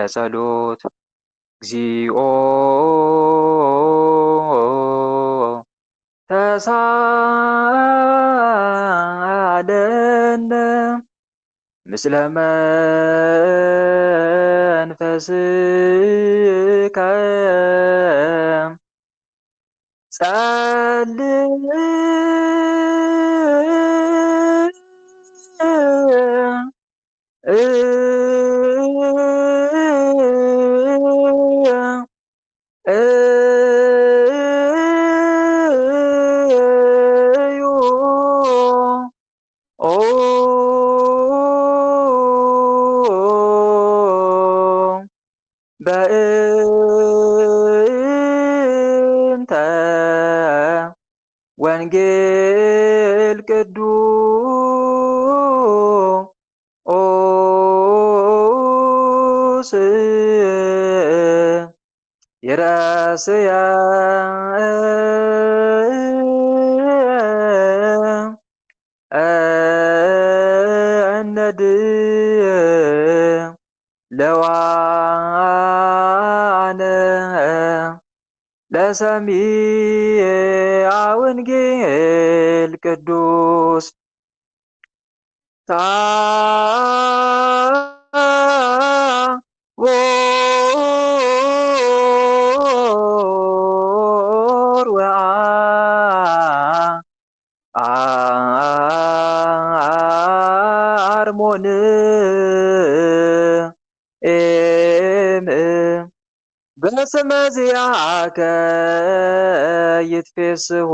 ለጸሎት እግዚኦ ተሳሃለነ ምስለ መንፈስከ ጸልይ በእንተ ወንጌል ቅዱስ ይረስያ እነድ ለዋነ ለሰሚዐ ወንጌል ቅዱስ ታቦር ወአርሞንዔም በስመ ዚአከ ይትፌስሑ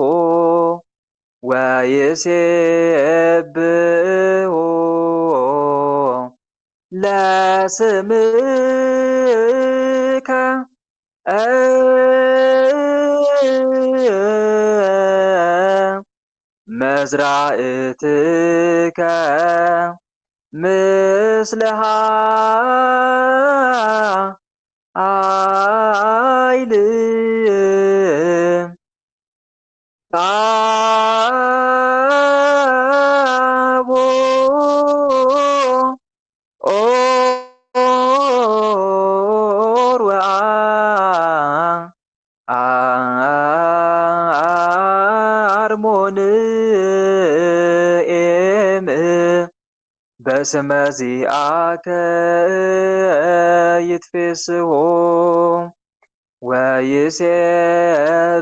ወይሴብሑ ለስምከ መዝራእትከ ምስለ ኃይል ታቦር ወአርሞንዔም በስመ ዚአከ ይትፌስሑ ወይሴብሑ ለስምከ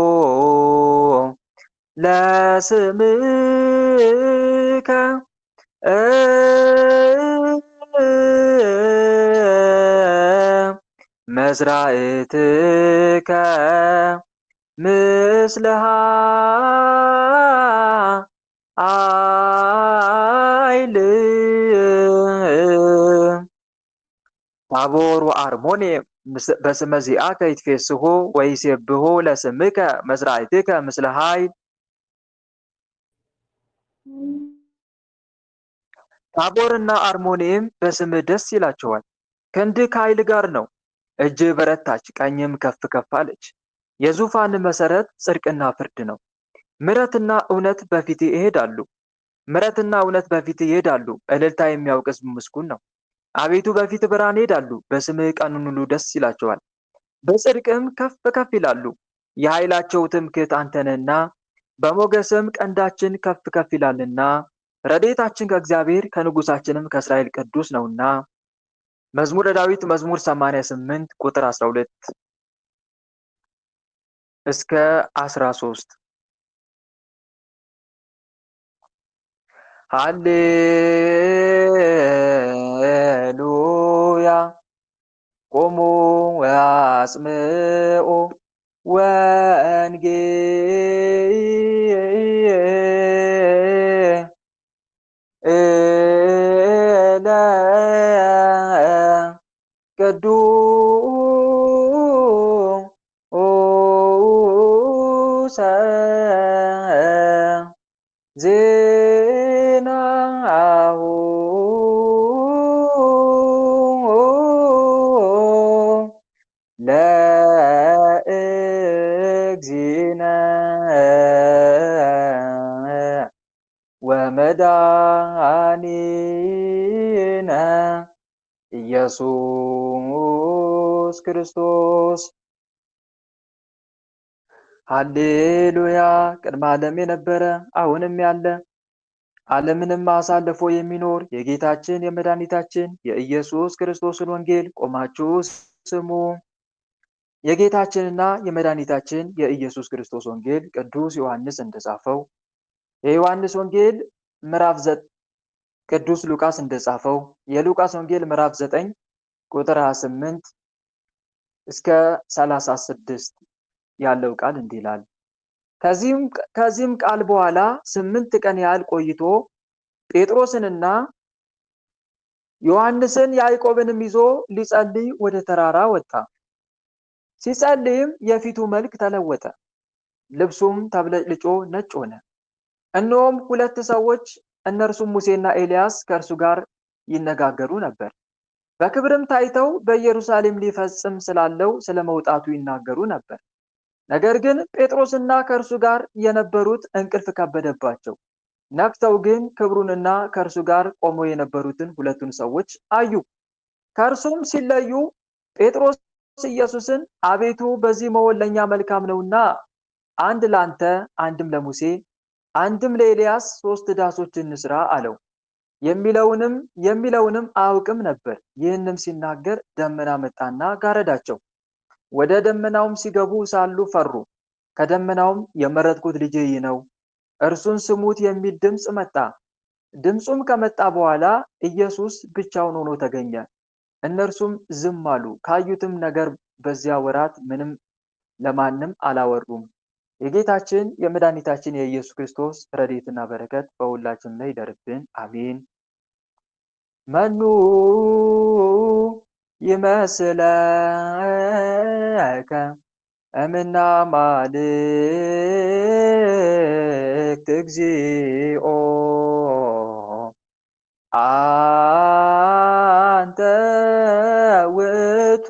መዝራእትከ ምስለ ኃይል ታቦር ወአርሞንዔም በስመ ዚአከ ይትፌስሑ ወይሴብሑ ለስምከ መዝራእትከ ምስለ ኃይል። ታቦርና አርሞንዔም በስምህ ደስ ይላቸዋል። ክንድህ ከኃይል ጋር ነው። እጅህ በረታች፣ ቀኝም ከፍ ከፍ አለች። የዙፋን መሰረት ጽድቅና ፍርድ ነው። ምሕረትና እውነት በፊትህ ይሄዳሉ። ምሕረትና እውነት በፊትህ ይሄዳሉ። እልልታ የሚያውቅ ሕዝብ ምስጉን ነው። አቤቱ በፊትህ ብርሃን ይሄዳሉ። በስምህ ቀኑን ሁሉ ደስ ይላቸዋል። በጽድቅም ከፍ ከፍ ይላሉ። የኃይላቸው ትምክህት አንተ ነህና በሞገስም ቀንዳችን ከፍ ከፍ ይላልና። ረድኤታችን ከእግዚአብሔር ከንጉሳችንም ከእስራኤል ቅዱስ ነውና። መዝሙረ ዳዊት መዝሙር 88 ቁጥር 12 እስከ 13 ሃሌሉያ ቆሙ ወአጽምዑ ወንጌለ ቅዱሰ ዜናሁ ለእግዚእነ ወመድኃኒነ ኢየሱስ ክርስቶስ። ሃሌሉያ! ቅድመ ዓለም የነበረ አሁንም ያለ ዓለምንም አሳልፎ የሚኖር የጌታችን የመድኃኒታችን የኢየሱስ ክርስቶስን ወንጌል ቆማችሁ ስሙ። የጌታችንና የመድኃኒታችን የኢየሱስ ክርስቶስ ወንጌል ቅዱስ ዮሐንስ እንደጻፈው፣ የዮሐንስ ወንጌል ምዕራፍ ቅዱስ ሉቃስ እንደጻፈው የሉቃስ ወንጌል ምዕራፍ 9 ቁጥር 28 እስከ 36 ያለው ቃል እንዲህ ይላል። ከዚህም ቃል በኋላ 8 ቀን ያህል ቆይቶ ጴጥሮስንና ዮሐንስን ያዕቆብንም ይዞ ሊጸልይ ወደ ተራራ ወጣ። ሲጸልይም የፊቱ መልክ ተለወጠ፣ ልብሱም ተብለጭልጮ ነጭ ሆነ። እነሆም 2 ሰዎች እነርሱም ሙሴና ኤልያስ ከእርሱ ጋር ይነጋገሩ ነበር። በክብርም ታይተው በኢየሩሳሌም ሊፈጽም ስላለው ስለመውጣቱ ይናገሩ ነበር። ነገር ግን ጴጥሮስና ከእርሱ ጋር የነበሩት እንቅልፍ ከበደባቸው። ነቅተው ግን ክብሩንና ከእርሱ ጋር ቆመው የነበሩትን 2ቱን ሰዎች አዩ። ከእርሱም ሲለዩ ጴጥሮስ ኢየሱስን አቤቱ በዚህ መሆን ለእኛ መልካም ነውና አንድ ላንተ፣ አንድም ለሙሴ፣ አንድም ለኤልያስ 3 ዳሶች እንስራ አለው። የሚለውንም አያውቅም ነበር። ይህንም ሲናገር ደመና መጣና ጋረዳቸው። ወደ ደመናውም ሲገቡ ሳሉ ፈሩ። ከደመናውም የመረጥኩት ልጄ ይህ ነው፣ እርሱን ስሙት የሚል ድምፅ መጣ። ድምፁም ከመጣ በኋላ ኢየሱስ ብቻውን ሆኖ ተገኘ። እነርሱም ዝም አሉ። ካዩትም ነገር በዚያ ወራት ምንም ለማንም አላወሩም። የጌታችን የመድኃኒታችን የኢየሱስ ክርስቶስ ረድኤትና በረከት በሁላችን ላይ ይደርብን፣ አሜን። መኑ ይመስለከ እምነ አማልክት እግዚኦ አንተ ውእቱ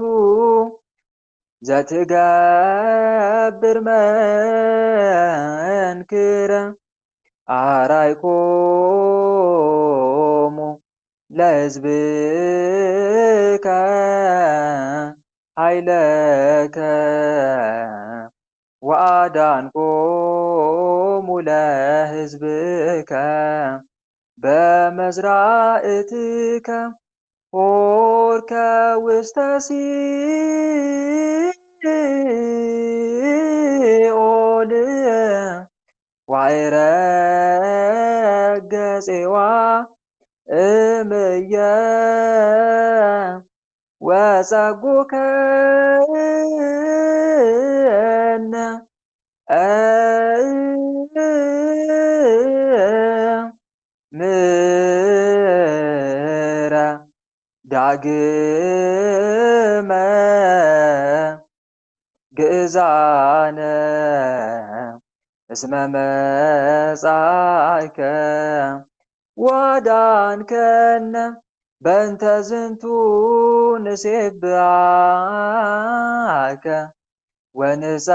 ዘትገብር መንክረ አርአይኮሙ ለሕዝብከ ኃይለከ ወአዳንኮሙ ለሕዝብከ በመዝራእትከ ሆርከ ውስተ ሲኦል ወዐረገ ፄዋ እምየ ወጸጉከነ ምረ ዳግመ ግእዛነ እስመ መጻእከ ወአዳንከነ በእንተ ዝንቱ ንሴብሐከ ወንጸር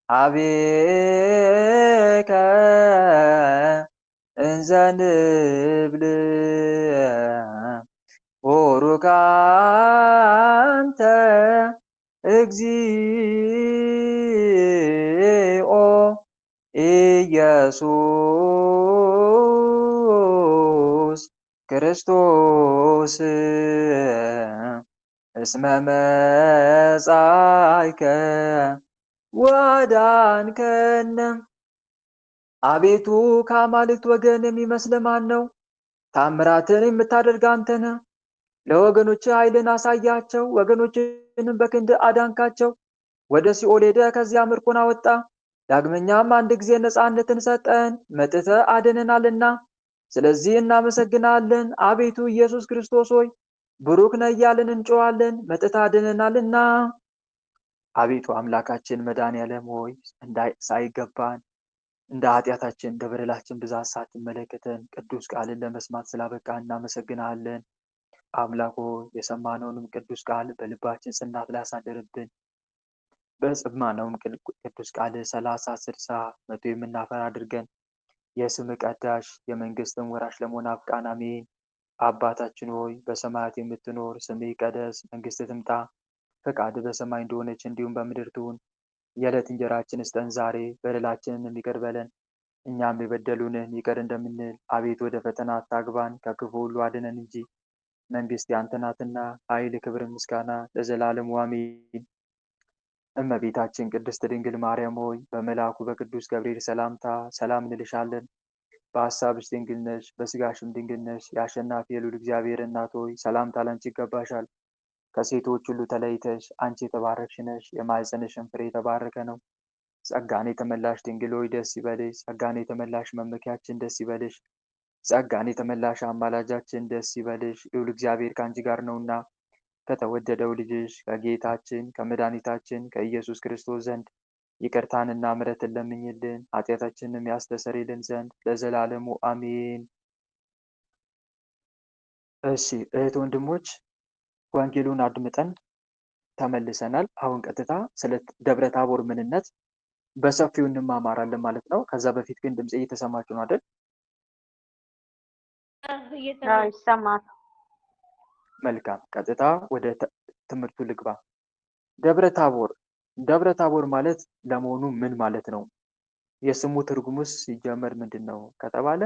ኀቤከ እንዘ ንብል ቡሩክ አንተ እግዚኦ ኢየሱስ ክርስቶስ እስመ መጻእከ ወአዳንከነ። አቤቱ ከአማልክት ወገን የሚመስል ማን ነው? ታምራትን የምታደርግ አንተ ነህ። ለወገኖች ኃይልን አሳያቸው፣ ወገኖችንም በክንድ አዳንካቸው። ወደ ሲኦል ሄደ፣ ከዚያ ምርኮን አወጣ። ዳግመኛም አንድ ጊዜ ነፃነትን ሰጠን፣ መጥተህ አድነናልና ስለዚህ እናመሰግናለን። አቤቱ ኢየሱስ ክርስቶስ ሆይ ብሩክ ነህ እያልን እንጮኻለን፣ መጥተህ አድነናልና። አቤቱ አምላካችን መድኃኔዓለም ሆይ ሳይገባን እንደ ኃጢአታችን እንደ በደላችን ብዛት ሳትመለከተን ቅዱስ ቃልን ለመስማት ስላበቃን እናመሰግናለን። አምላክ ሆይ የሰማነውንም ቅዱስ ቃል በልባችን ጽናት ላይ አሳድርብን። በሰማነውም ቅዱስ ቃል 30፣ 60፣ 100 የምናፈራ አድርገን የስም ቀዳሽ የመንግስትን ወራሽ ለመሆን አብቃን። አሜን። አባታችን ሆይ በሰማያት የምትኖር፣ ስምህ ይቀደስ፣ መንግስትህ ትምጣ፣ ፈቃድህ በሰማይ እንደሆነች እንዲሁም በምድር ትሁን። የዕለት እንጀራችንን ስጠን ዛሬ፣ በደላችንን ይቅር በለን እኛም የበደሉንን ይቅር እንደምንል፣ አቤት ወደ ፈተና አታግባን ከክፉ ሁሉ አድነን እንጂ መንግስት ያንተ ናትና፣ ኃይል፣ ክብር፣ ምስጋና ለዘላለሙ አሜን። እመቤታችን ቅድስት ድንግል ማርያም ሆይ በመልአኩ በቅዱስ ገብርኤል ሰላምታ ሰላም እንልሻለን። በሐሳብሽ ድንግል ነሽ፣ በስጋሽም ድንግል ነሽ። የአሸናፊ የልዑል እግዚአብሔር እናት ሆይ ሰላምታ ላንቺ ይገባሻል። ከሴቶች ሁሉ ተለይተሽ አንቺ የተባረክሽ ነሽ፣ የማኅፀንሽም ፍሬ የተባረከ ነው። ጸጋን የተመላሽ ድንግል ሆይ ደስ ይበልሽ፣ ጸጋን የተመላሽ መመኪያችን ደስ ይበልሽ፣ ጸጋን የተመላሽ አማላጃችን ደስ ይበልሽ። ልዑል እግዚአብሔር ከአንቺ ጋር ነውና ከተወደደው ልጅሽ ከጌታችን ከመድኃኒታችን ከኢየሱስ ክርስቶስ ዘንድ ይቅርታንና ምሕረትን ለምኝልን ኃጢአታችንንም ያስተሰርይልን ዘንድ ለዘላለሙ አሜን። እሺ እህት ወንድሞች፣ ወንጌሉን አድምጠን ተመልሰናል። አሁን ቀጥታ ስለ ደብረ ታቦር ምንነት በሰፊው እንማማራለን ማለት ነው። ከዛ በፊት ግን ድምጽ እየተሰማችሁ ነው አይደል? ይሰማል። መልካም፣ ቀጥታ ወደ ትምህርቱ ልግባ። ደብረ ታቦር ማለት ለመሆኑ ምን ማለት ነው? የስሙ ትርጉሙስ ሲጀመር ምንድን ነው ከተባለ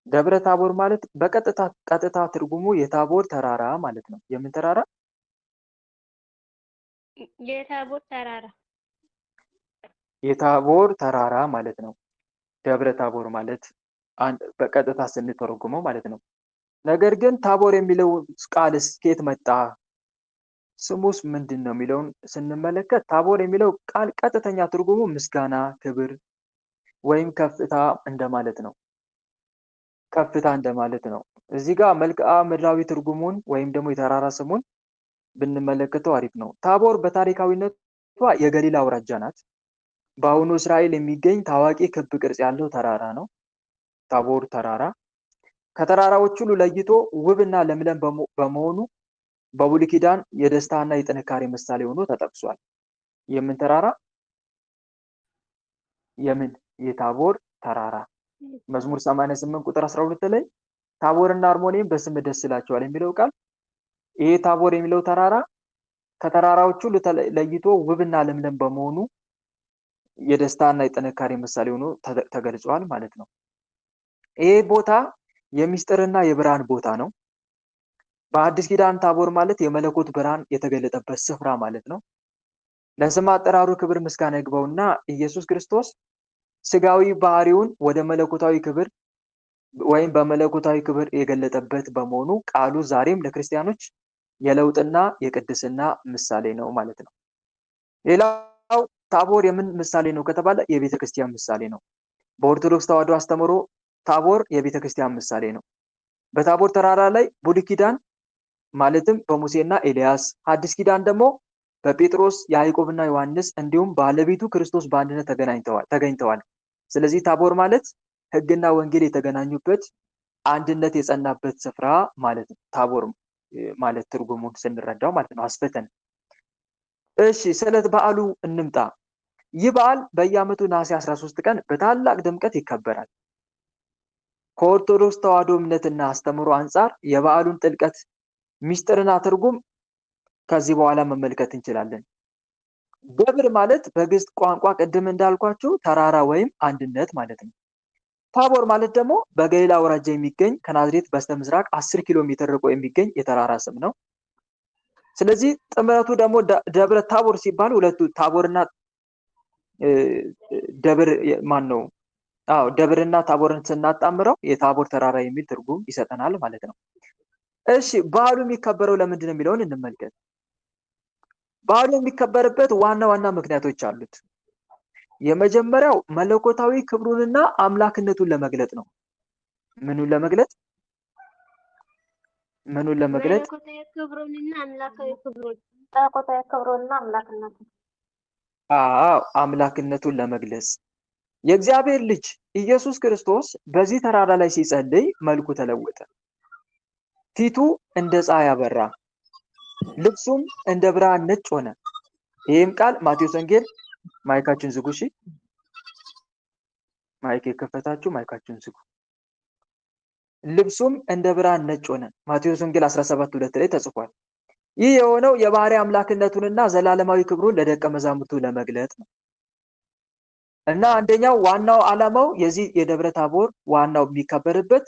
ደብረ ታቦር ማለት በቀጥታ ትርጉሙ የታቦር ተራራ ማለት ነው። የምን ተራራ? የታቦር ተራራ። የታቦር ተራራ ማለት ነው። ደብረ ታቦር ማለት በቀጥታ ስንተረጉመው ማለት ነው። ነገር ግን ታቦር የሚለው ቃልስ ከየት መጣ? ስሙስ ምንድን ነው የሚለውን ስንመለከት ታቦር የሚለው ቃል ቀጥተኛ ትርጉሙ ምስጋና፣ ክብር ወይም ከፍታ እንደማለት ነው። ከፍታ እንደማለት ነው። እዚህ ጋር መልክዓ ምድራዊ ትርጉሙን ወይም ደግሞ የተራራ ስሙን ብንመለከተው አሪፍ ነው። ታቦር በታሪካዊነቷ የገሊላ አውራጃ ናት። በአሁኑ እስራኤል የሚገኝ ታዋቂ ክብ ቅርጽ ያለው ተራራ ነው። ታቦር ተራራ ከተራራዎች ሁሉ ለይቶ ውብና ለምለም በመሆኑ በብሉይ ኪዳን የደስታና የጥንካሬ ምሳሌ ሆኖ ተጠቅሷል። የምን ተራራ? የታቦር ተራራ። መዝሙር 88 ቁጥር 12 ላይ ታቦርና አርሞኒየም በስም ደስ ይላቸዋል የሚለው ቃል ይሄ ታቦር የሚለው ተራራ ከተራራዎች ሁሉ ለይቶ ውብና ለምለም በመሆኑ የደስታና የጥንካሬ ምሳሌ ሆኖ ተገልጿል ማለት ነው። ይሄ ቦታ የሚስጥርና የብርሃን ቦታ ነው። በአዲስ ኪዳን ታቦር ማለት የመለኮት ብርሃን የተገለጠበት ስፍራ ማለት ነው። ለስም አጠራሩ ክብር ምስጋና ይግባውና ኢየሱስ ክርስቶስ ስጋዊ ባህሪውን ወደ መለኮታዊ ክብር ወይም በመለኮታዊ ክብር የገለጠበት በመሆኑ ቃሉ ዛሬም ለክርስቲያኖች የለውጥና የቅድስና ምሳሌ ነው ማለት ነው። ሌላው ታቦር የምን ምሳሌ ነው ከተባለ የቤተ ክርስቲያን ምሳሌ ነው። በኦርቶዶክስ ተዋሕዶ አስተምህሮ ታቦር የቤተ ክርስቲያን ምሳሌ ነው። በታቦር ተራራ ላይ ብሉይ ኪዳን ማለትም በሙሴና ኤልያስ፣ አዲስ ኪዳን ደግሞ በጴጥሮስ ያዕቆብና ዮሐንስ እንዲሁም ባለቤቱ ክርስቶስ በአንድነት ተገኝተዋል። ስለዚህ ታቦር ማለት ሕግና ወንጌል የተገናኙበት አንድነት የጸናበት ስፍራ ማለት ነው። ታቦር ማለት ትርጉሙን ስንረዳው ማለት ነው አስፈተን። እሺ ስለ በዓሉ እንምጣ። ይህ በዓል በየዓመቱ ነሐሴ 13 ቀን በታላቅ ድምቀት ይከበራል። ከኦርቶዶክስ ተዋሕዶ እምነትና አስተምህሮ አንጻር የበዓሉን ጥልቀት ሚስጥርና ትርጉም ከዚህ በኋላ መመልከት እንችላለን። ደብር ማለት በግዕዝ ቋንቋ ቅድም እንዳልኳችሁ ተራራ ወይም አንድነት ማለት ነው። ታቦር ማለት ደግሞ በገሊላ አውራጃ የሚገኝ ከናዝሬት በስተምስራቅ 10 ኪሎ ሜትር ርቆ የሚገኝ የተራራ ስም ነው። ስለዚህ ጥምረቱ ደግሞ ደብረ ታቦር ሲባል ሁለቱ ታቦርና ደብር ማን ነው? ደብርና ታቦርን ስናጣምረው የታቦር ተራራ የሚል ትርጉም ይሰጠናል ማለት ነው። እሺ በዓሉ የሚከበረው ለምንድን ነው የሚለውን እንመልከት። በዓሉ የሚከበርበት ዋና ዋና ምክንያቶች አሉት። የመጀመሪያው መለኮታዊ ክብሩንና አምላክነቱን ለመግለጥ ነው። ምኑን ለመግለጥ? መለኮታዊ ክብሩንና አምላክነቱን። አምላክነቱን ለመግለጽ የእግዚአብሔር ልጅ ኢየሱስ ክርስቶስ በዚህ ተራራ ላይ ሲጸልይ መልኩ ተለወጠ። ፊቱ እንደ ፀሐይ አበራ፣ ልብሱም እንደ ብርሃን ነጭ ሆነ። ይህም ቃል ማቴዎስ ወንጌል ማይካችን ዝጉ። እሺ ማይክ የከፈታችሁ ማይካችን ዝጉ። ልብሱም እንደ ብርሃን ነጭ ሆነ። ማቴዎስ ወንጌል 17:2 ላይ ተጽፏል። ይህ የሆነው የባህሪ አምላክነቱንና ዘላለማዊ ክብሩን ለደቀ መዛሙርቱ ለመግለጥ ነው። እና አንደኛው ዋናው ዓላማው የዚህ የደብረ ታቦር ዋናው የሚከበርበት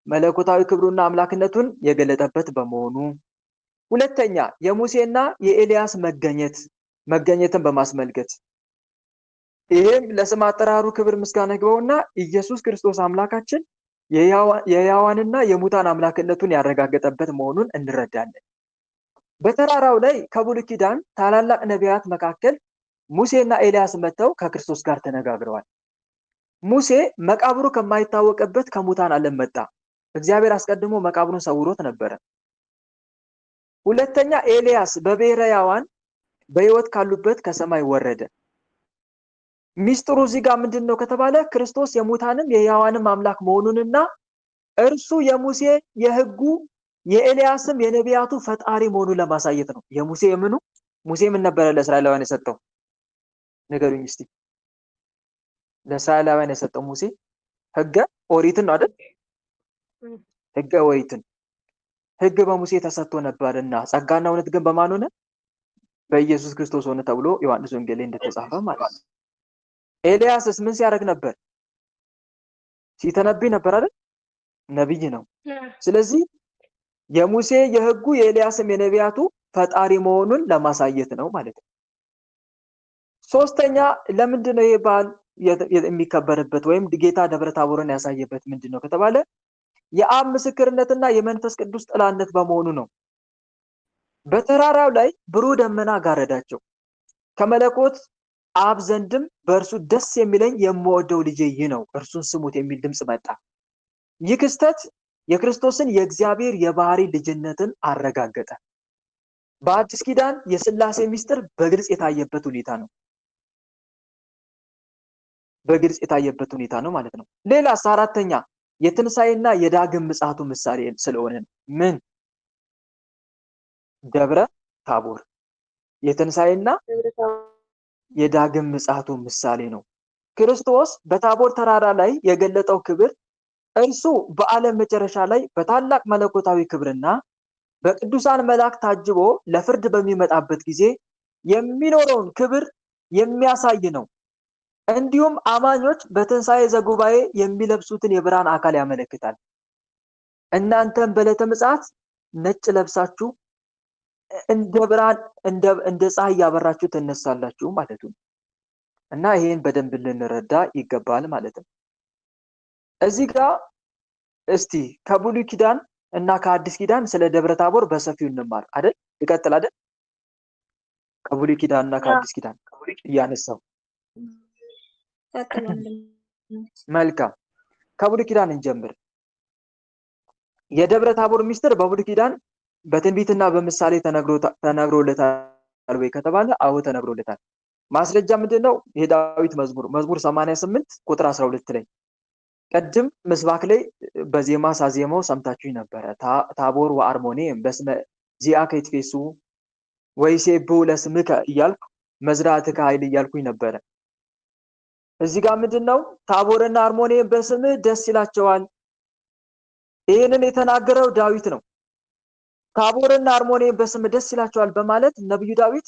መለኮታዊ ክብሩና አምላክነቱን የገለጠበት በመሆኑ፣ ሁለተኛ የሙሴና የኤልያስ መገኘትን በማስመልከት ይሄም ለስም አጠራሩ ክብር ምስጋና ይግባውና ኢየሱስ ክርስቶስ አምላካችን የሕያዋንና የሙታን አምላክነቱን ያረጋገጠበት መሆኑን እንረዳለን። በተራራው ላይ ከብሉይ ኪዳን ታላላቅ ነቢያት መካከል ሙሴና ኤልያስ መጥተው ከክርስቶስ ጋር ተነጋግረዋል። ሙሴ መቃብሩ ከማይታወቅበት ከሙታን ዓለም መጣ። እግዚአብሔር አስቀድሞ መቃብሩን ሰውሮት ነበረ። ሁለተኛ ኤልያስ በብሔረ ሕያዋን በሕይወት ካሉበት ከሰማይ ወረደ። ሚስጥሩ እዚህ ጋር ምንድነው ከተባለ ክርስቶስ የሙታንም የሕያዋንም አምላክ መሆኑንና እርሱ የሙሴ የሕጉ የኤልያስም የነቢያቱ ፈጣሪ መሆኑን ለማሳየት ነው። የሙሴ የምኑ ሙሴ ምን ነበረ ለእስራኤላውያን የሰጠው? ንገሩኝ እስቲ። ለእስራኤላውያን የሰጠው ሙሴ ሕገ ኦሪትን ነው አይደል? ሕገ ኦሪትን። ሕግ በሙሴ ተሰጥቶ ነበርና ጸጋና እውነት ግን በማን ሆነ? በኢየሱስ ክርስቶስ ሆነ ተብሎ ዮሐንስ ወንጌል ላይ እንደተጻፈ ማለት ነው። ኤልያስስ ምን ሲያደርግ ነበር? ሲተነብይ ነበር አይደል? ነብይ ነው። ስለዚህ የሙሴ የሕጉ የኤልያስም የነቢያቱ ፈጣሪ መሆኑን ለማሳየት ነው ማለት ነው። ሶስተኛ ለምንድን ነው ይሄ በዓል የሚከበርበት ወይም ጌታ ደብረ ታቦርን ያሳየበት ምንድን ነው ከተባለ የአብ ምስክርነትና የመንፈስ ቅዱስ ጥላነት በመሆኑ ነው። በተራራው ላይ ብሩህ ደመና ጋረዳቸው። ከመለኮት አብ ዘንድም በእርሱ ደስ የሚለኝ የምወደው ልጄ ይህ ነው እርሱን ስሙት የሚል ድምፅ መጣ። ይህ ክስተት የክርስቶስን የእግዚአብሔር የባህሪ ልጅነትን አረጋገጠ። በአዲስ ኪዳን የሥላሴ ምስጢር በግልጽ የታየበት ሁኔታ ነው። በግልጽ የታየበት ሁኔታ ነው ማለት ነው። ሌላስ አራተኛ የትንሣኤና የዳግም ምጽአቱ ምሳሌ ስለሆነ ነው። ምን? ደብረ ታቦር የትንሣኤና የዳግም ምጽአቱ ምሳሌ ነው። ክርስቶስ በታቦር ተራራ ላይ የገለጠው ክብር እርሱ በዓለም መጨረሻ ላይ በታላቅ መለኮታዊ ክብርና በቅዱሳን መላእክት ታጅቦ ለፍርድ በሚመጣበት ጊዜ የሚኖረውን ክብር የሚያሳይ ነው። እንዲሁም አማኞች በትንሣኤ ዘጉባኤ የሚለብሱትን የብርሃን አካል ያመለክታል። እናንተም በዕለተ ምጽአት ነጭ ለብሳችሁ እንደ ብርሃን እንደ ፀሐይ ያበራችሁ ትነሳላችሁ ማለት ነው። እና ይሄን በደንብ ልንረዳ ይገባል ማለት ነው። እዚህ ጋር እስቲ ከብሉይ ኪዳን እና ከአዲስ ኪዳን ስለ ደብረ ታቦር በሰፊው እንማር አይደል? ይቀጥል አይደል? ከብሉይ ኪዳን እና ከአዲስ ኪዳን እያነሳው መልካም። ከብሉይ ኪዳን እንጀምር። የደብረ ታቦር ሚስጥር በብሉይ ኪዳን በትንቢትና በምሳሌ ተነግሮለታል ወይ ከተባለ አዎ ተነግሮለታል። ማስረጃ ምንድነው? የዳዊት መዝሙር 88 ቁጥር 12 ላይ ቀድም ምስባክ ላይ በዜማ ሳዜማው ሰምታችሁኝ ነበረ። ታቦር ወአርሞኒየም በስመ ዚአከ ይትፌሱ ወይሴብሑ ለስምከ እያልኩ መዝራዕትከ ኃይል እያልኩኝ ነበረ። እዚህ ጋር ምንድነው? ታቦርና አርሞኒየም በስምህ ደስ ይላቸዋል። ይህንን የተናገረው ዳዊት ነው። ታቦርና አርሞኒየም በስምህ ደስ ይላቸዋል በማለት ነብዩ ዳዊት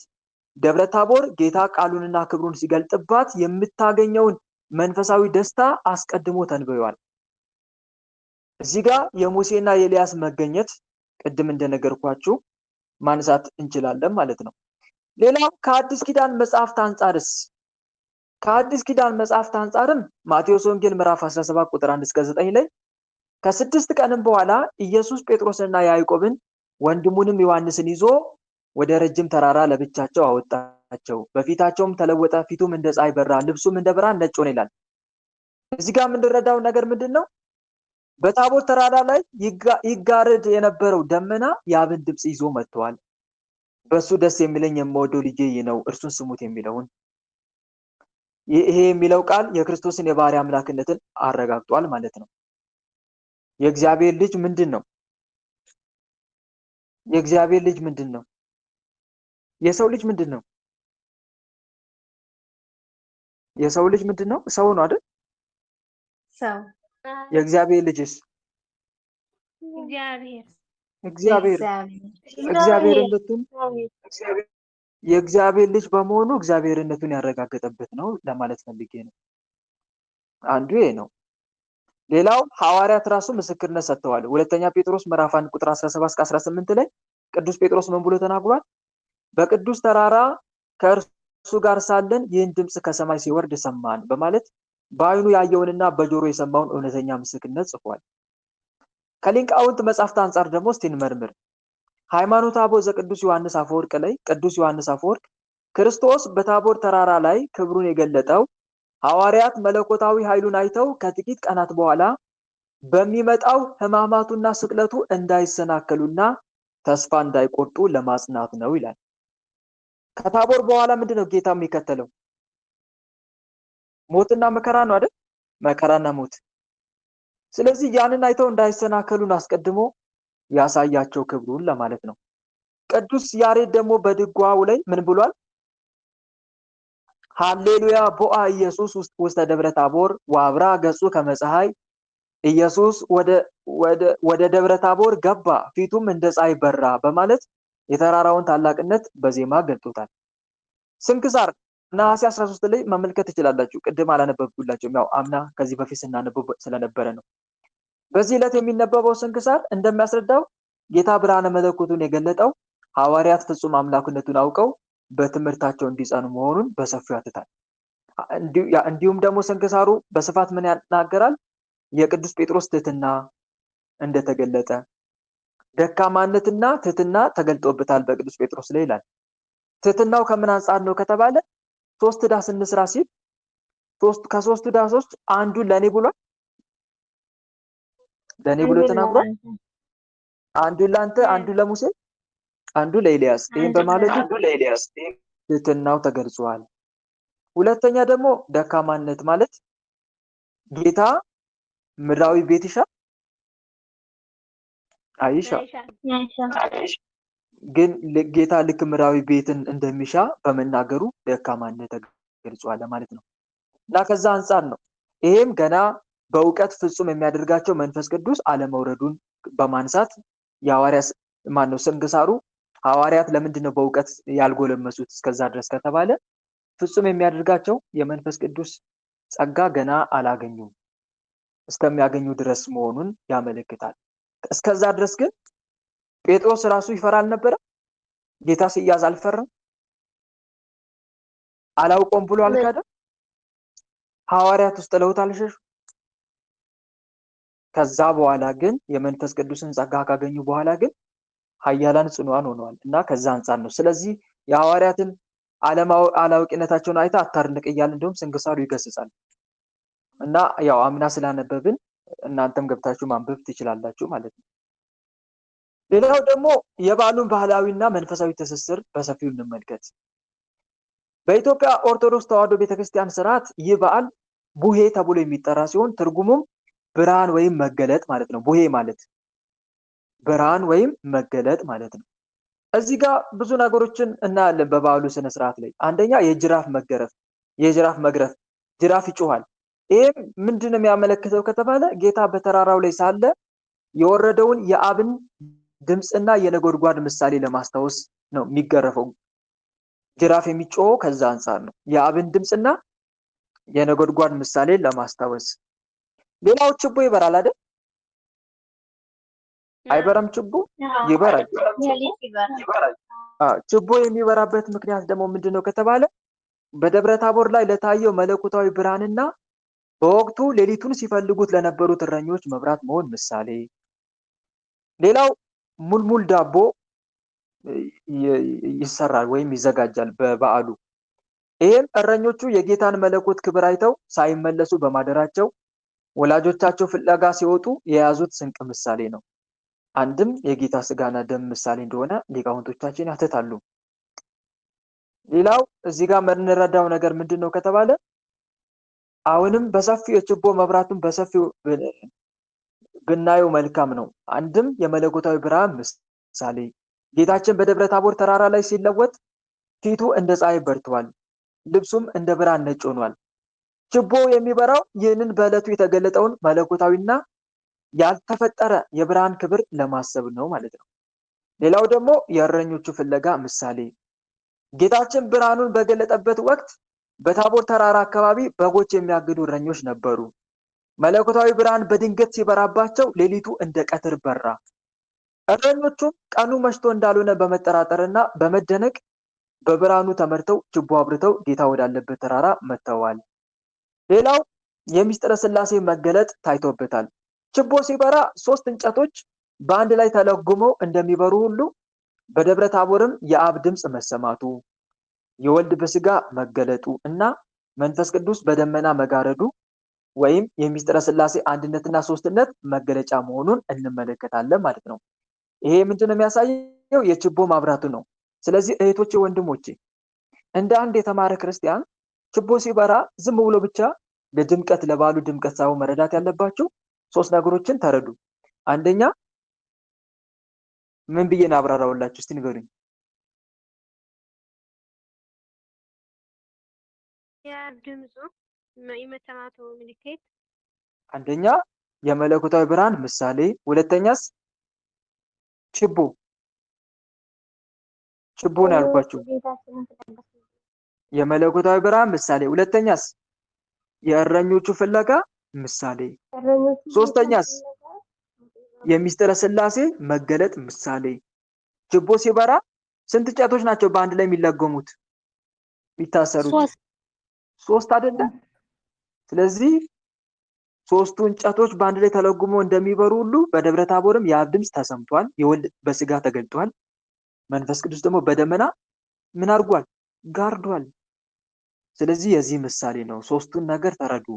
ደብረ ታቦር ጌታ ቃሉንና ክብሩን ሲገልጥባት የምታገኘውን መንፈሳዊ ደስታ አስቀድሞ ተንብዮአል። እዚህ ጋር የሙሴና የኤልያስ መገኘት ቅድም እንደነገርኳችሁ ማንሳት እንችላለን ማለት ነው። ሌላው ከአዲስ ኪዳን መጽሐፍት አንጻርስ ከአዲስ ኪዳን መጽሐፍት አንጻርም ማቴዎስ ወንጌል ምዕራፍ 17 ቁጥር 1 እስከ 9 ላይ ከ6 ቀንም በኋላ ኢየሱስ ጴጥሮስንና ያዕቆብን ወንድሙንም ዮሐንስን ይዞ ወደ ረጅም ተራራ ለብቻቸው አወጣቸው። በፊታቸውም ተለወጠ፣ ፊቱም እንደ ፀሐይ በራ፣ ልብሱም እንደ ብርሃን ነጭ ሆነ ይላል። እዚህ ጋር የምንረዳው ነገር ምንድነው? በታቦር ተራራ ላይ ይጋረድ የነበረው ደመና የአብን ድምፅ ይዞ መጥቷል። በሱ ደስ የሚለኝ የምወደው ልጄ ይህ ነው እርሱን ስሙት የሚለውን ይሄ የሚለው ቃል የክርስቶስን የባህሪ አምላክነትን አረጋግጧል ማለት ነው። የእግዚአብሔር ልጅ ምንድነው? የእግዚአብሔር ልጅ ምንድነው? የሰው ልጅ ምንድነው? የሰው ልጅ ምንድነው? ሰው ነው አይደል? ሰው። የእግዚአብሔር ልጅስ እግዚአብሔርነቱን የእግዚአብሔር ልጅ በመሆኑ እግዚአብሔርነቱን ያረጋገጠበት ነው ለማለት ፈልጌ ነው። አንዱ ይሄ ነው። ሌላው ሐዋርያት ራሱ ምስክርነት ሰጥተዋል። ሁለተኛ ጴጥሮስ ምዕራፍ 1 ቁጥር 17 እስከ 18 ላይ ቅዱስ ጴጥሮስ ምን ብሎ ተናግሯል? በቅዱስ ተራራ ከእርሱ ጋር ሳለን ይህን ድምጽ ከሰማይ ሲወርድ ሰማን በማለት በዓይኑ ያየውንና በጆሮ የሰማውን እውነተኛ ምስክርነት ጽፏል። ከሊቃውንት መጻሕፍት አንጻር ደግሞ እስቲ እንመርምር። ሃይማኖተ አበው ዘቅዱስ ዮሐንስ አፈወርቅ ላይ ቅዱስ ዮሐንስ አፈወርቅ ክርስቶስ በታቦር ተራራ ላይ ክብሩን የገለጠው ሐዋርያት መለኮታዊ ኃይሉን አይተው ከጥቂት ቀናት በኋላ በሚመጣው ሕማማቱና ስቅለቱ እንዳይሰናከሉና ተስፋ እንዳይቆርጡ ለማጽናት ነው ይላል። ከታቦር በኋላ ምንድነው ጌታ የሚከተለው? ሞትና መከራ ነው አይደል? መከራና ሞት። ስለዚህ ያንን አይተው እንዳይሰናከሉን አስቀድሞ ያሳያቸው ክብሩን ለማለት ነው። ቅዱስ ያሬድ ደግሞ በድጓው ላይ ምን ብሏል? ሃሌሉያ ቦአ ኢየሱስ ውስተ ደብረ ታቦር ወአብራ ገጹ ከመፀሐይ። ኢየሱስ ወደ ደብረ ታቦር ገባ ፊቱም እንደ ፀሐይ በራ በማለት የተራራውን ታላቅነት በዜማ ገልጦታል። ስንክሳር ነሐሴ 13 ላይ መመልከት ትችላላችሁ። ቅድም አላነበብኩላችሁም፣ ያው አምና ከዚህ በፊት ስናነበብ ስለነበረ ነው። በዚህ ዕለት የሚነበበው ስንክሳር እንደሚያስረዳው ጌታ ብርሃነ መለኮቱን የገለጠው ሐዋርያት ፍጹም አምላክነቱን አውቀው በትምህርታቸው እንዲጸኑ መሆኑን በሰፊው ያትታል። እንዲሁም ደግሞ ስንክሳሩ በስፋት ምን ያናገራል? የቅዱስ ጴጥሮስ ትህትና እንደተገለጠ፣ ደካማነትና ትህትና ተገልጦበታል በቅዱስ ጴጥሮስ ላይ ይላል። ትህትናው ከምን አንጻር ነው ከተባለ 3 ዳስ እንስራ ሲል ከ3 ዳሶች አንዱን ለኔ ብሏል። ለኔ ብሎ ተናግሯል። አንዱን ለአንተ፣ አንዱን ለሙሴ፣ አንዱ ለኤልያስ። ይሄን በማለቱ ትህትናው ተገልጿል። ሁለተኛ ደግሞ ደካማነት ማለት ጌታ ምድራዊ ቤት ይሻ አይሻ ግን ጌታ ልክ ምድራዊ ቤትን እንደሚሻ በመናገሩ ደካማነት ተገልጿል ማለት ነው። እና ከዛ አንጻር ነው ይሄም ገና በእውቀት ፍጹም የሚያደርጋቸው መንፈስ ቅዱስ አለመውረዱን በማንሳት የሐዋርያት ስንክሳሩ ሐዋርያት ለምንድን ነው በእውቀት ያልጎለመሱት እስከዛ ድረስ ከተባለ ፍጹም የሚያደርጋቸው የመንፈስ ቅዱስ ጸጋ ገና አላገኙም፣ እስከሚያገኙ ድረስ መሆኑን ያመለክታል። እስከዛ ድረስ ግን ጴጥሮስ ራሱ ይፈራል ነበር። ጌታ ሲያዝ አልፈራም፣ አላውቆም ብሎ አልካደም። ሐዋርያት ውስጥ ለውጥ አልሸሹ። ከዛ በኋላ ግን የመንፈስ ቅዱስን ጸጋ ካገኙ በኋላ ግን ኃያላን ጽኑዓን ሆነዋል እና ከዛ አንጻር ነው። ስለዚህ የሐዋርያትን አላውቂነታቸውን አይታ አታርንቅ እያለ እንደውም ስንክሳሩ ይገስጻል። እና ያው አምና ስላነበብን እናንተም ገብታችሁ ማንበብ ትችላላችሁ ማለት ነው። ሌላው ደግሞ የበዓሉን ባህላዊና መንፈሳዊ ትስስር በሰፊው እንመልከት። በኢትዮጵያ ኦርቶዶክስ ተዋሕዶ ቤተክርስቲያን ስርዓት ይህ በዓል ቡሄ ተብሎ የሚጠራ ሲሆን ትርጉሙም ብርሃን ወይም መገለጥ ማለት ነው። ቡሄ ማለት ብርሃን ወይም መገለጥ ማለት ነው። እዚህ ጋር ብዙ ነገሮችን እናያለን በበዓሉ ስነ ስርዓት ላይ። አንደኛ የጅራፍ መግረፍ፣ ጅራፍ ይጮሃል። ይሄም ምንድነው የሚያመለክተው ከተባለ ጌታ በተራራው ላይ ሳለ የወረደውን የአብን ድምጽና የነጎድጓድ ምሳሌ ለማስታወስ ነው የሚገረፈው። ጅራፍ የሚጮኸው ከዛ አንፃር ነው፣ የአብን ድምጽና የነጎድጓድ ምሳሌ ለማስታወስ። ሌላው ችቦ ይበራል አይደል? አይበራም? ችቦ ይበራል። ችቦ የሚበራበት ምክንያት ደግሞ ምንድነው ከተባለ በደብረ ታቦር ላይ ለታየው መለኮታዊ ብርሃንና በወቅቱ ሌሊቱን ሲፈልጉት ለነበሩት እረኞች መብራት መሆን ምሳሌ። ሌላው ሙልሙል ዳቦ ይሰራል ወይም ይዘጋጃል በበዓሉ። ይሄም እረኞቹ የጌታን መለኮት ክብር አይተው ሳይመለሱ በማደራቸው ወላጆቻቸው ፍለጋ ሲወጡ የያዙት ስንቅ ምሳሌ ነው። አንድም የጌታ ስጋና ደም ምሳሌ እንደሆነ ሊቃውንቶቻችን ያትታሉ። ሌላው እዚህ ጋር የምንረዳው ነገር ምንድነው ከተባለ አሁንም በሰፊው የችቦ መብራቱን በሰፊው ብናየው መልካም ነው። አንድም የመለኮታዊ ብርሃን ምሳሌ፣ ጌታችን በደብረ ታቦር ተራራ ላይ ሲለወጥ ፊቱ እንደ ፀሐይ በርቷል፣ ልብሱም እንደ ብርሃን ነጭ ሆኗል። ችቦ የሚበራው ይህንን በዕለቱ የተገለጠውን መለኮታዊና ያልተፈጠረ የብርሃን ክብር ለማሰብ ነው ማለት ነው። ሌላው ደግሞ የእረኞቹ ፍለጋ ምሳሌ ጌታችን ብርሃኑን በገለጠበት ወቅት በታቦር ተራራ አካባቢ በጎች የሚያግዱ እረኞች ነበሩ። መለኮታዊ ብርሃን በድንገት ሲበራባቸው ሌሊቱ እንደ ቀትር በራ። እረኞቹም ቀኑ መሽቶ እንዳልሆነ በመጠራጠርና በመደነቅ በብርሃኑ ተመርተው ችቦ አብርተው ጌታ ወዳለበት ተራራ መጥተዋል። ሌላው የሚስጥረ ሥላሴ መገለጥ ታይቶበታል። ችቦ ሲበራ 3 እንጨቶች በአንድ ላይ ተለጉመው እንደሚበሩ ሁሉ በደብረ ታቦርም የአብ ድምፅ መሰማቱ፣ የወልድ በስጋ መገለጡ እና መንፈስ ቅዱስ በደመና መጋረዱ ወይም የሚስጥረ ሥላሴ አንድነትና ሶስትነት መገለጫ መሆኑን እንመለከታለን ማለት ነው። ይሄ ምንድነው የሚያሳየው? የችቦ ማብራቱ ነው። ስለዚህ እህቶቼ፣ ወንድሞቼ እንደ አንድ የተማረ ክርስቲያን ችቦ ሲበራ ዝም ብሎ ብቻ ለድምቀት ለባሉ ድምቀት ሳይሆን መረዳት ያለባችሁ 3 ነገሮችን ተረዱ። አንደኛ ምን ብዬ ነው አብራራውላችሁ? እስቲ ንገሩኝ። ድምፁ የመሰማቱ ምልክት። አንደኛ የመለኮታዊ ብርሃን ምሳሌ፣ ሁለተኛስ ችቦ ነው ያልኳችሁ። የመለኮታዊ ብርሃን ምሳሌ፣ ሁለተኛስ የእረኞቹ ፍለጋ ምሳሌ፣ ሶስተኛስ የሚስጥረ ሥላሴ መገለጥ ምሳሌ። ችቦ ሲበራ ስንት እንጨቶች ናቸው በአንድ ላይ የሚለገሙት የሚታሰሩት? 3 አይደለ? ስለዚህ 3ቱ እንጨቶች በአንድ ላይ ተለጉሞ እንደሚበሩ ሁሉ በደብረ ታቦርም የአብ ድምፅ ተሰምቷል፣ የወልድ በስጋ ተገልጧል፣ መንፈስ ቅዱስ ደግሞ በደመና ምን አድርጓል? ጋርዷል። ስለዚህ የዚህ ምሳሌ ነው። 3ቱን ነገር ተረዱ።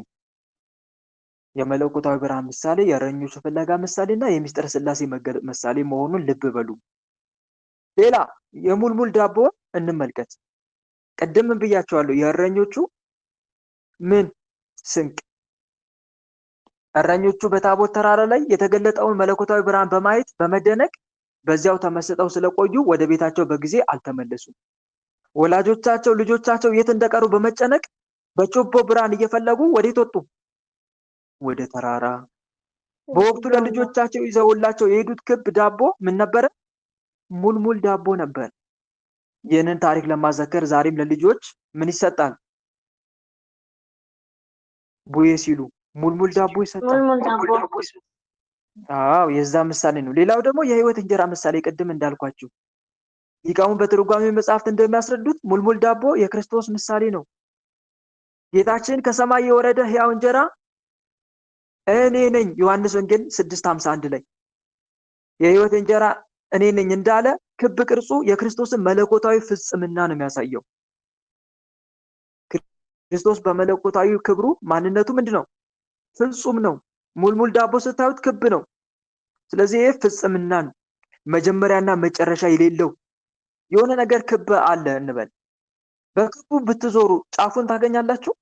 የመለኮታዊ ብርሃን ምሳሌ፣ የእረኞቹ ፍለጋ ምሳሌ እና የሚስጥረ ሥላሴ መገለጥ ምሳሌ መሆኑን ልብ በሉ። ሌላ የሙልሙል ዳቦ እንመልከት። ቅድም ብያቸዋለሁ። የእረኞቹ ምን ስንቅ። እረኞቹ በታቦር ተራራ ላይ የተገለጠውን መለኮታዊ ብርሃን በማየት በመደነቅ በዚያው ተመስጠው ስለቆዩ ወደ ቤታቸው በጊዜ አልተመለሱም። ወላጆቻቸው ልጆቻቸው የት እንደቀሩ በመጨነቅ በችቦ ብርሃን እየፈለጉ ወዴት ወጡ? ወደ ተራራ። በወቅቱ ለልጆቻቸው ይዘውላቸው የሄዱት ክብ ዳቦ ምን ነበረ? ሙልሙል ዳቦ ነበር። ይህንን ታሪክ ለማዘከር ዛሬም ለልጆች ምን ይሰጣል? ቡዬ ሲሉ ሙልሙል ዳቦ ይሰጣል። አዎ፣ የዛ ምሳሌ ነው። ሌላው ደግሞ የሕይወት እንጀራ ምሳሌ፣ ቅድም እንዳልኳችሁ ሊቃውንት በትርጓሜ መጽሐፍት እንደሚያስረዱት ሙልሙል ዳቦ የክርስቶስ ምሳሌ ነው። ጌታችን ከሰማይ የወረደ ሕያው እንጀራ እኔ ነኝ፣ ዮሐንስ ወንጌል 6:51 ላይ የሕይወት እንጀራ እኔ ነኝ እንዳለ ክብ ቅርጹ የክርስቶስን መለኮታዊ ፍጽምና ነው የሚያሳየው። ክርስቶስ በመለኮታዊ ክብሩ ማንነቱ ምንድነው? ፍጹም ነው። ሙልሙል ዳቦ ስታዩት ክብ ነው። ስለዚህ ይህ ፍጽምና ነው። መጀመሪያና መጨረሻ የሌለው የሆነ ነገር ክብ አለ እንበል። በክቡ ብትዞሩ ጫፉን ታገኛላችሁ?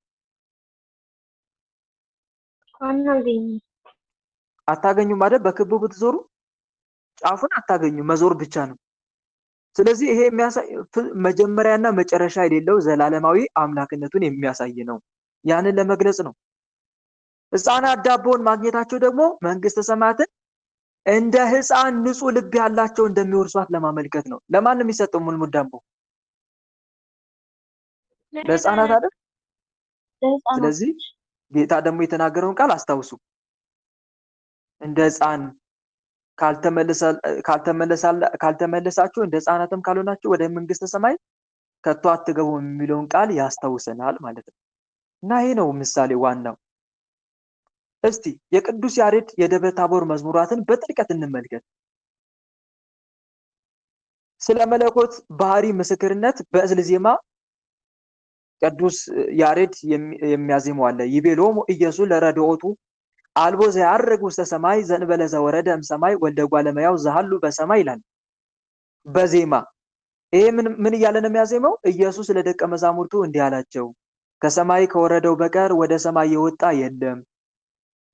አታገኙም ማለት በክቡ ብትዞሩ ጫፉን አታገኙ፣ መዞር ብቻ ነው። ስለዚህ ይሄ የሚያሳይ መጀመሪያና መጨረሻ የሌለው ዘላለማዊ አምላክነቱን የሚያሳይ ነው። ያንን ለመግለጽ ነው። ሕፃናት ዳቦን ማግኘታቸው ደግሞ መንግስተ ሰማያትን እንደ ሕፃን ንጹህ ልብ ያላቸው እንደሚወርሷት ለማመልከት ነው። ለማን ነው የሚሰጠው ሙልሙል ዳቦ? ለሕፃናት አይደል? ስለዚህ ጌታ ደግሞ የተናገረውን ቃል አስታውሱ። እንደ ሕፃን ካልተመለሳችሁ እንደ ሕፃናትም ካልሆናችሁ ወደ መንግስተ ሰማይ ከቶ አትገቡም የሚለውን ቃል ያስታውሰናል ማለት ነው። እና ይሄ ነው ምሳሌ ዋናው። እስቲ የቅዱስ ያሬድ የደብረ ታቦር መዝሙራትን በጥልቀት እንመልከት። ስለ መለኮት ባህሪ ምስክርነት በእዝል ዜማ ቅዱስ ያሬድ የሚያዜመው አለ። ይቤሎሙ ኢየሱስ ለረድኦቱ አልቦ ዘያርግ ውስተ ሰማይ ዘእንበለ ዘወረደ እምሰማይ ወልደ እጓለ እመሕያው ዘሃሉ በሰማይ ይላል በዜማ። ይሄ ምን እያለ ነው የሚያዜመው? ኢየሱስ ለደቀ መዛሙርቱ እንዲህ አላቸው፣ ከሰማይ ከወረደው በቀር ወደ ሰማይ የወጣ የለም፣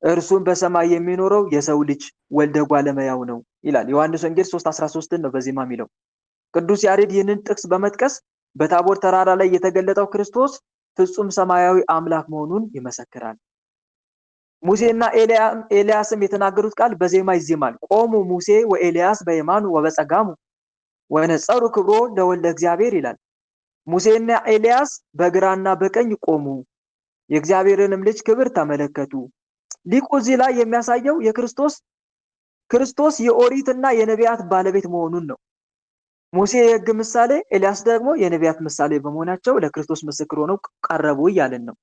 እርሱም በሰማይ የሚኖረው የሰው ልጅ ወልደ እጓለ እመሕያው ነው ይላል። ዮሐንስ ወንጌል 3:13 ነው በዜማ የሚለው። ቅዱስ ያሬድ ይህንን ጥቅስ በመጥቀስ በታቦር ተራራ ላይ የተገለጠው ክርስቶስ ፍጹም ሰማያዊ አምላክ መሆኑን ይመሰክራል። ሙሴና ኤልያስም የተናገሩት ቃል በዜማ ይዜማል። ቆሙ ሙሴ ወኤልያስ በየማኑ ወበጸጋሙ ወነጸሩ ክብሮ ለወልደ እግዚአብሔር ይላል። ሙሴና ኤልያስ በግራና በቀኝ ቆሙ፣ የእግዚአብሔርንም ልጅ ክብር ተመለከቱ። ሊቁ እዚህ ላይ የሚያሳየው ክርስቶስ የኦሪትና የነቢያት ባለቤት መሆኑን ነው። ሙሴ የሕግ ምሳሌ፣ ኤልያስ ደግሞ የነቢያት ምሳሌ በመሆናቸው ለክርስቶስ ምስክር ሆነው ቀረቡ እያለን ነው።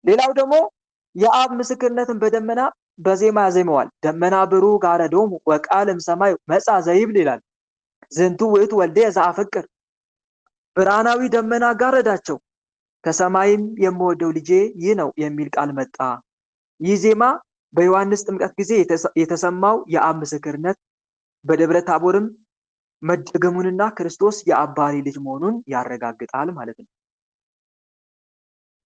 ሌላው ደግሞ የአብ ምስክርነትን በደመና በዜማ ያዜመዋል። ደመና ብሩህ ጋረዶሙ ወቃል እምሰማይ መጻ ዘይብል ይላል። ዝንቱ ውእቱ ወልዴ ዘአፈቅር፣ ብርሃናዊ ደመና ጋረዳቸው፣ ከሰማይም የምወደው ልጄ ይህ ነው የሚል ቃል መጣ። ይህ ዜማ በዮሐንስ ጥምቀት ጊዜ የተሰማው የአብ ምስክርነት በደብረ ታቦርም መደገሙንና ክርስቶስ የአብ ባህሪ ልጅ መሆኑን ያረጋግጣል ማለት ነው።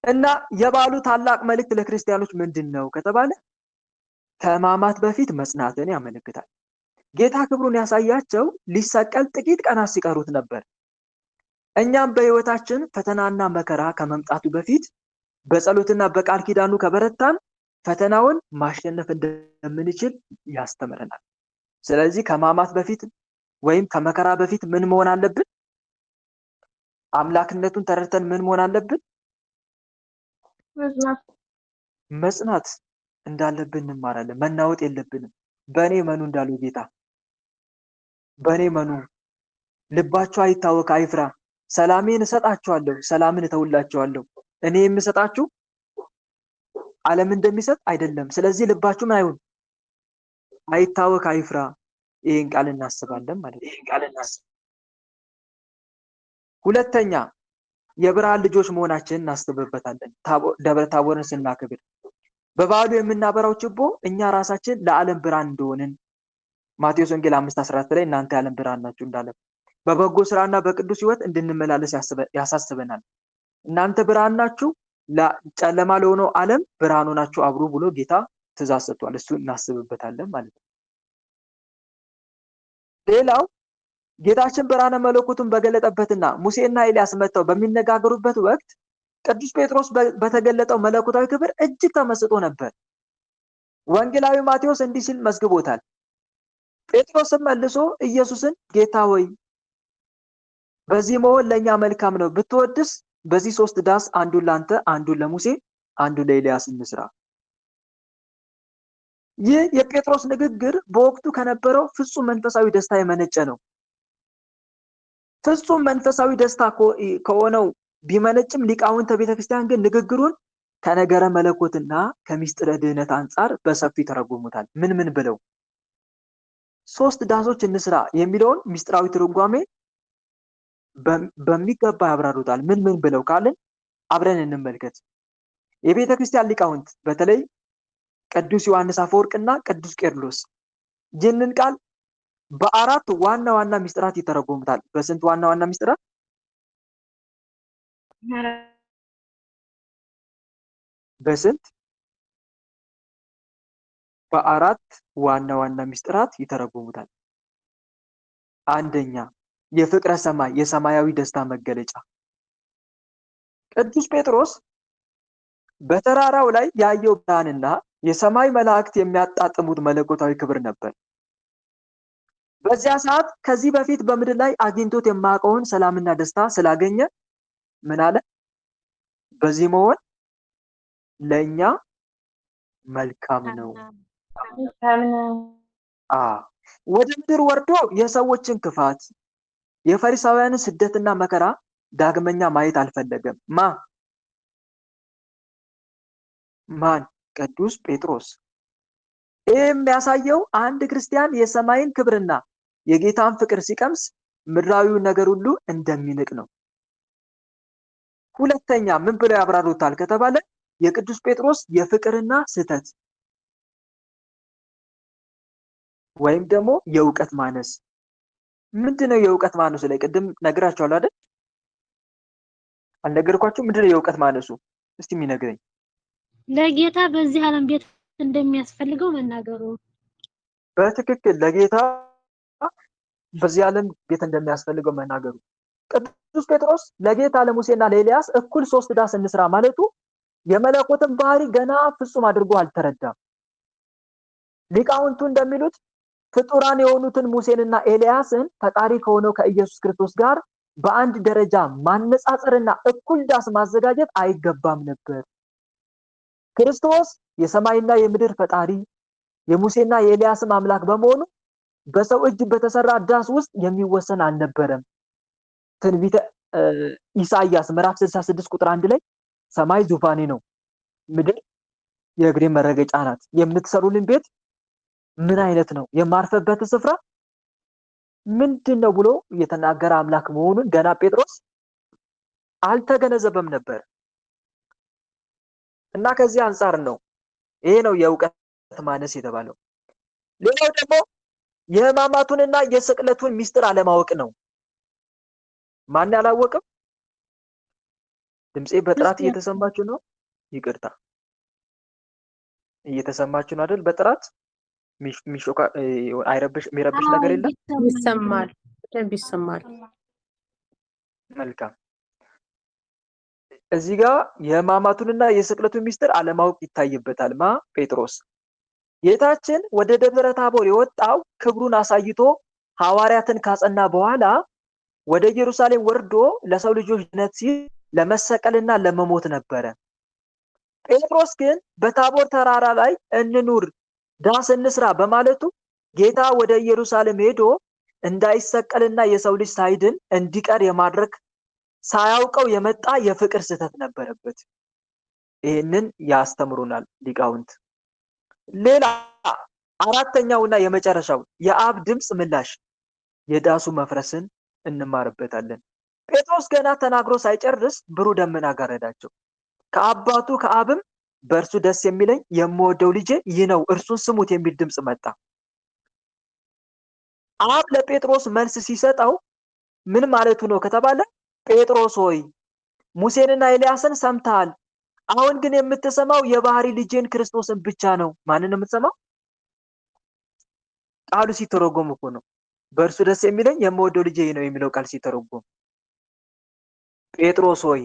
እና የበዓሉ ታላቅ መልእክት ለክርስቲያኖች ምንድን ነው ከተባለ ከሕማማት በፊት መጽናትን ያመለክታል። ጌታ ክብሩን ያሳያቸው ሊሰቀል ጥቂት ቀናት ሲቀሩት ነበር። እኛም በሕይወታችን ፈተናና መከራ ከመምጣቱ በፊት በጸሎትና በቃል ኪዳኑ ከበረታን ፈተናውን ማሸነፍ እንደምንችል ያስተምረናል። ስለዚህ ከሕማማት በፊት ወይም ከመከራ በፊት ምን መሆን አለብን? አምላክነቱን ተረድተን ምን መሆን አለብን? መጽናት እንዳለብን እንማራለን። መናወጥ የለብንም። በእኔ መኑ እንዳለው ጌታ በእኔ መኑ፣ ልባችሁ አይታወክ አይፍራ፣ ሰላሜን እሰጣችኋለሁ፣ ሰላምን እተውላችኋለሁ። እኔ የምሰጣችሁ ዓለም እንደሚሰጥ አይደለም። ስለዚህ ልባችሁ ምን አይሁን? አይታወክ አይፍራ። ይህን ቃል እናስባለን ማለት ነው። ሁለተኛ የብርሃን ልጆች መሆናችንን እናስብበታለን። ደብረ ታቦርን ስናከብር በበዓሉ የምናበራው ችቦ እኛ ራሳችን ለዓለም ብርሃን እንደሆንን ማቴዎስ ወንጌል 5:14 ላይ እናንተ የዓለም ብርሃን ናችሁ እንዳለ በበጎ ስራና በቅዱስ ሕይወት እንድንመላለስ ያሳስበናል። እናንተ ብርሃን ናችሁ፣ ጨለማ ለሆነው ዓለም ብርሃን ሆናችሁ አብሩ ብሎ ጌታ ትእዛዝ ሰጥቷል። እሱ እናስብበታለን ማለት ነው። ሌላው ጌታችን ብርሃነ መለኮቱን በገለጠበትና ሙሴና ኤልያስ መጥተው በሚነጋገሩበት ወቅት ቅዱስ ጴጥሮስ በተገለጠው መለኮታዊ ክብር እጅግ ተመስጦ ነበር። ወንጌላዊ ማቴዎስ እንዲህ ሲል መዝግቦታል። ጴጥሮስም መልሶ ኢየሱስን ጌታ ሆይ በዚህ መሆን ለእኛ መልካም ነው፣ ብትወድስ በዚህ 3 ዳስ አንዱን ላንተ፣ አንዱን ለሙሴ፣ አንዱን ለኤልያስ እንስራ። ይህ የጴጥሮስ ንግግር በወቅቱ ከነበረው ፍጹም መንፈሳዊ ደስታ የመነጨ ነው። ፍጹም መንፈሳዊ ደስታ ከሆነው ቢመነጭም ሊቃውንተ ቤተክርስቲያን ግን ንግግሩን ከነገረ መለኮትና ከምስጢረ ድህነት አንጻር በሰፊ ተረጉሙታል። ምን ብለው 3 ዳሶች እንስራ የሚለውን ምስጢራዊ ትርጓሜ በሚገባ ያብራሩታል። ምን ብለው ካልን አብረን እንመልከት። የቤተክርስቲያን ሊቃውንት በተለይ ቅዱስ ዮሐንስ አፈወርቅና ቅዱስ ቄርሎስ ይህንን ቃል በ4 ዋና ዋና ምስጢራት ይተረጎሙታል። በስንት ዋና ዋና ምስጢራት? በስንት? በ4 ዋና ዋና ምስጢራት ይተረጎሙታል። አንደኛ የፍቅረ ሰማይ የሰማያዊ ደስታ መገለጫ። ቅዱስ ጴጥሮስ በተራራው ላይ ያየው ብርሃንና የሰማይ መላእክት የሚያጣጥሙት መለኮታዊ ክብር ነበር። በዚያ ሰዓት ከዚህ በፊት በምድር ላይ አግኝቶት የማያውቀውን ሰላምና ደስታ ስላገኘ ምን አለ? በዚህ መሆን ለእኛ መልካም ነው። ወደ ምድር ወርዶ የሰዎችን ክፋት፣ የፈሪሳውያንን ስደትና መከራ ዳግመኛ ማየት አልፈለገም። ማን? ቅዱስ ጴጥሮስ። ይህ የሚያሳየው አንድ ክርስቲያን የሰማይን ክብርና የጌታን ፍቅር ሲቀምስ ምድራዊውን ነገር ሁሉ እንደሚንቅ ነው። ሁለተኛ ምን ብለው ያብራሩታል ከተባለ የቅዱስ ጴጥሮስ የፍቅርና ስህተት ወይም ደግሞ የእውቀት ማነስ። ምንድነው የእውቀት ማነሱ? ላይ ቅድም ነግራችኋለሁ አይደል? አልነገርኳችሁም? ምንድነው የእውቀት ማነሱ? እስቲ የሚነግረኝ። ለጌታ በዚህ ዓለም ቤት እንደሚያስፈልገው መናገሩ። በትክክል ለጌታ በዚህ ዓለም ቤት እንደሚያስፈልገው መናገሩ። ቅዱስ ጴጥሮስ ለጌታ ለሙሴና ለኤልያስ እኩል 3 ዳስ እንስራ ማለቱ የመለኮትን ባህሪ ገና ፍጹም አድርጎ አልተረዳም። ሊቃውንቱ እንደሚሉት ፍጡራን የሆኑትን ሙሴንና ኤልያስን ፈጣሪ ከሆነው ከኢየሱስ ክርስቶስ ጋር በአንድ ደረጃ ማነጻጸርና እኩል ዳስ ማዘጋጀት አይገባም ነበር። ክርስቶስ የሰማይና የምድር ፈጣሪ የሙሴና የኤልያስም አምላክ በመሆኑ በሰው እጅ በተሰራ ዳስ ውስጥ የሚወሰን አልነበረም። ትንቢተ ኢሳይያስ ምዕራፍ 66 ቁጥር 1 ላይ ሰማይ ዙፋኔ ነው፣ ምድር የእግሬ መረገጫ ናት፣ የምትሰሩልን ቤት ምን አይነት ነው? የማርፈበት ስፍራ ምንድነው ብሎ የተናገረ አምላክ መሆኑን ገና ጴጥሮስ አልተገነዘበም ነበር። እና ከዚህ አንፃር ነው ይሄ ነው የእውቀት ማነስ የተባለው። ሌላው ደግሞ የሕማማቱንና የስቅለቱን ሚስጥር አለማወቅ ነው። ማን ያላወቀው? ድምጼ በጥራት እየተሰማችሁ ነው? ይቅርታ እየተሰማችሁ ነው አይደል? በጥራት ሚሾካ የሚረብሽ ነገር የለም? ይሰማል፣ በደንብ ይሰማል። መልካም። እዚህ ጋር የሕማማቱንና የስቅለቱን ሚስጥር አለማወቅ ይታይበታል። ጴጥሮስ ጌታችን ወደ ደብረ ታቦር የወጣው ክብሩን አሳይቶ ሐዋርያትን ካጸና በኋላ ወደ ኢየሩሳሌም ወርዶ ለሰው ልጆች ድነት ሲል ለመሰቀልና ለመሞት ነበረ። ጴጥሮስ ግን በታቦር ተራራ ላይ እንኑር ዳስ እንስራ በማለቱ ጌታ ወደ ኢየሩሳሌም ሄዶ እንዳይሰቀልና የሰው ልጅ ሳይድን እንዲቀር የማድረግ ሳያውቀው የመጣ የፍቅር ስህተት ነበረበት። ይህንን ያስተምሩናል ሊቃውንት። ሌላ አራተኛውና የመጨረሻው የአብ ድምጽ ምላሽ የዳሱ መፍረስን እንማርበታለን። ጴጥሮስ ገና ተናግሮ ሳይጨርስ ብሩህ ደመና ጋረዳቸው። ከአባቱ ከአብም በእርሱ ደስ የሚለኝ የምወደው ልጄ ይህ ነው እርሱን ስሙት የሚል ድምጽ መጣ። አብ ለጴጥሮስ መልስ ሲሰጠው ምን ማለቱ ነው ከተባለ ጴጥሮስ ሆይ ሙሴንና ኤልያስን ሰምተሃል፣ አሁን ግን የምትሰማው የባህሪ ልጄን ክርስቶስን ብቻ ነው። ማንን ነው የምትሰማው? ቃሉ ሲተረጎም እኮ ነው በእርሱ ደስ የሚለኝ የምወደው ልጄ ነው የሚለው ቃል ሲተረጎም። ጴጥሮስ ሆይ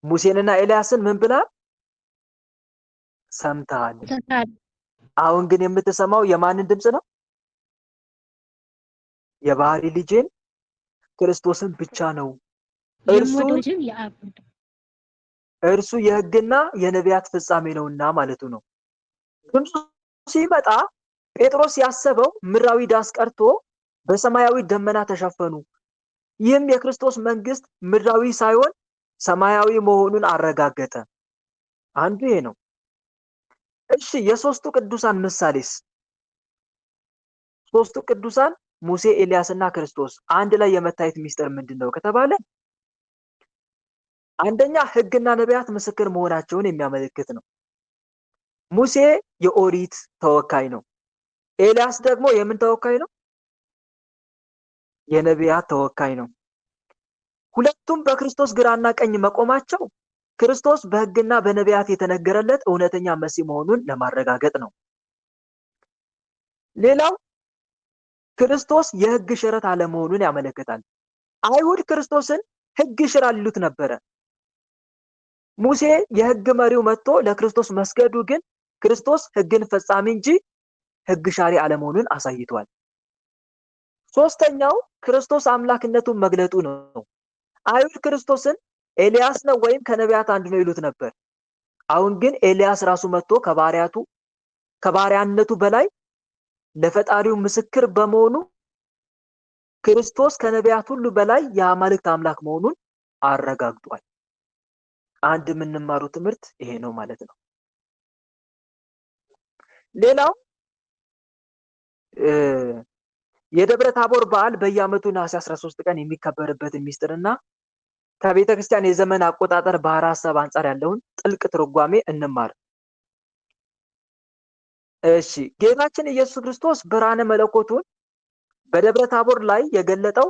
ሙሴንና ኤልያስን ምን ብለሃል? ሰምተሃል። አሁን ግን የምትሰማው የማንን ድምጽ ነው? የባህሪ ልጄን ክርስቶስን ብቻ ነው። እርሱ የሕግና የነቢያት ፍጻሜ ነውና ማለቱ ነው። ድምፁ ሲመጣ ጴጥሮስ ያሰበው ምድራዊ ዳስ ቀርቶ በሰማያዊ ደመና ተሸፈኑ። ይህም የክርስቶስ መንግስት ምድራዊ ሳይሆን ሰማያዊ መሆኑን አረጋገጠ። አንዱ ይሄ ነው። እሺ የሶስቱ ቅዱሳን ምሳሌስ? ሶስቱ ቅዱሳን ሙሴ፣ ኤልያስና ክርስቶስ አንድ ላይ የመታየት ሚስጥር ምንድነው ከተባለ አንደኛ ሕግና ነቢያት ምስክር መሆናቸውን የሚያመለክት ነው። ሙሴ የኦሪት ተወካይ ነው። ኤልያስ ደግሞ የምን ተወካይ ነው? የነቢያት ተወካይ ነው። ሁለቱም በክርስቶስ ግራና ቀኝ መቆማቸው ክርስቶስ በሕግና በነቢያት የተነገረለት እውነተኛ መሲህ መሆኑን ለማረጋገጥ ነው። ሌላው ክርስቶስ የሕግ ሽረት አለመሆኑን ያመለክታል። አይሁድ ክርስቶስን ሕግ ይሽራል ይሉት ነበረ። ሙሴ የሕግ መሪው መጥቶ ለክርስቶስ መስገዱ ግን ክርስቶስ ሕግን ፈጻሚ እንጂ ሕግ ሻሪ አለመሆኑን አሳይቷል። ሶስተኛው ክርስቶስ አምላክነቱን መግለጡ ነው። አይሁድ ክርስቶስን ኤልያስ ነው ወይም ከነቢያት አንዱ ነው ይሉት ነበር። አሁን ግን ኤልያስ ራሱ መጥቶ ከባሪያነቱ በላይ ለፈጣሪው ምስክር በመሆኑ ክርስቶስ ከነቢያት ሁሉ በላይ የአማልክት አምላክ መሆኑን አረጋግጧል። አንድ የምንማሩ ትምህርት ይሄ ነው ማለት ነው። ሌላው የደብረ ታቦር በዓል በየዓመቱ ነሐሴ 13 ቀን የሚከበርበትን ሚስጥርና ከቤተ ክርስቲያን የዘመን አቆጣጠር ባህረ ሐሳብ አንጻር ያለውን ጥልቅ ትርጓሜ እንማር። እሺ ጌታችን ኢየሱስ ክርስቶስ ብርሃነ መለኮቱን በደብረ ታቦር ላይ የገለጠው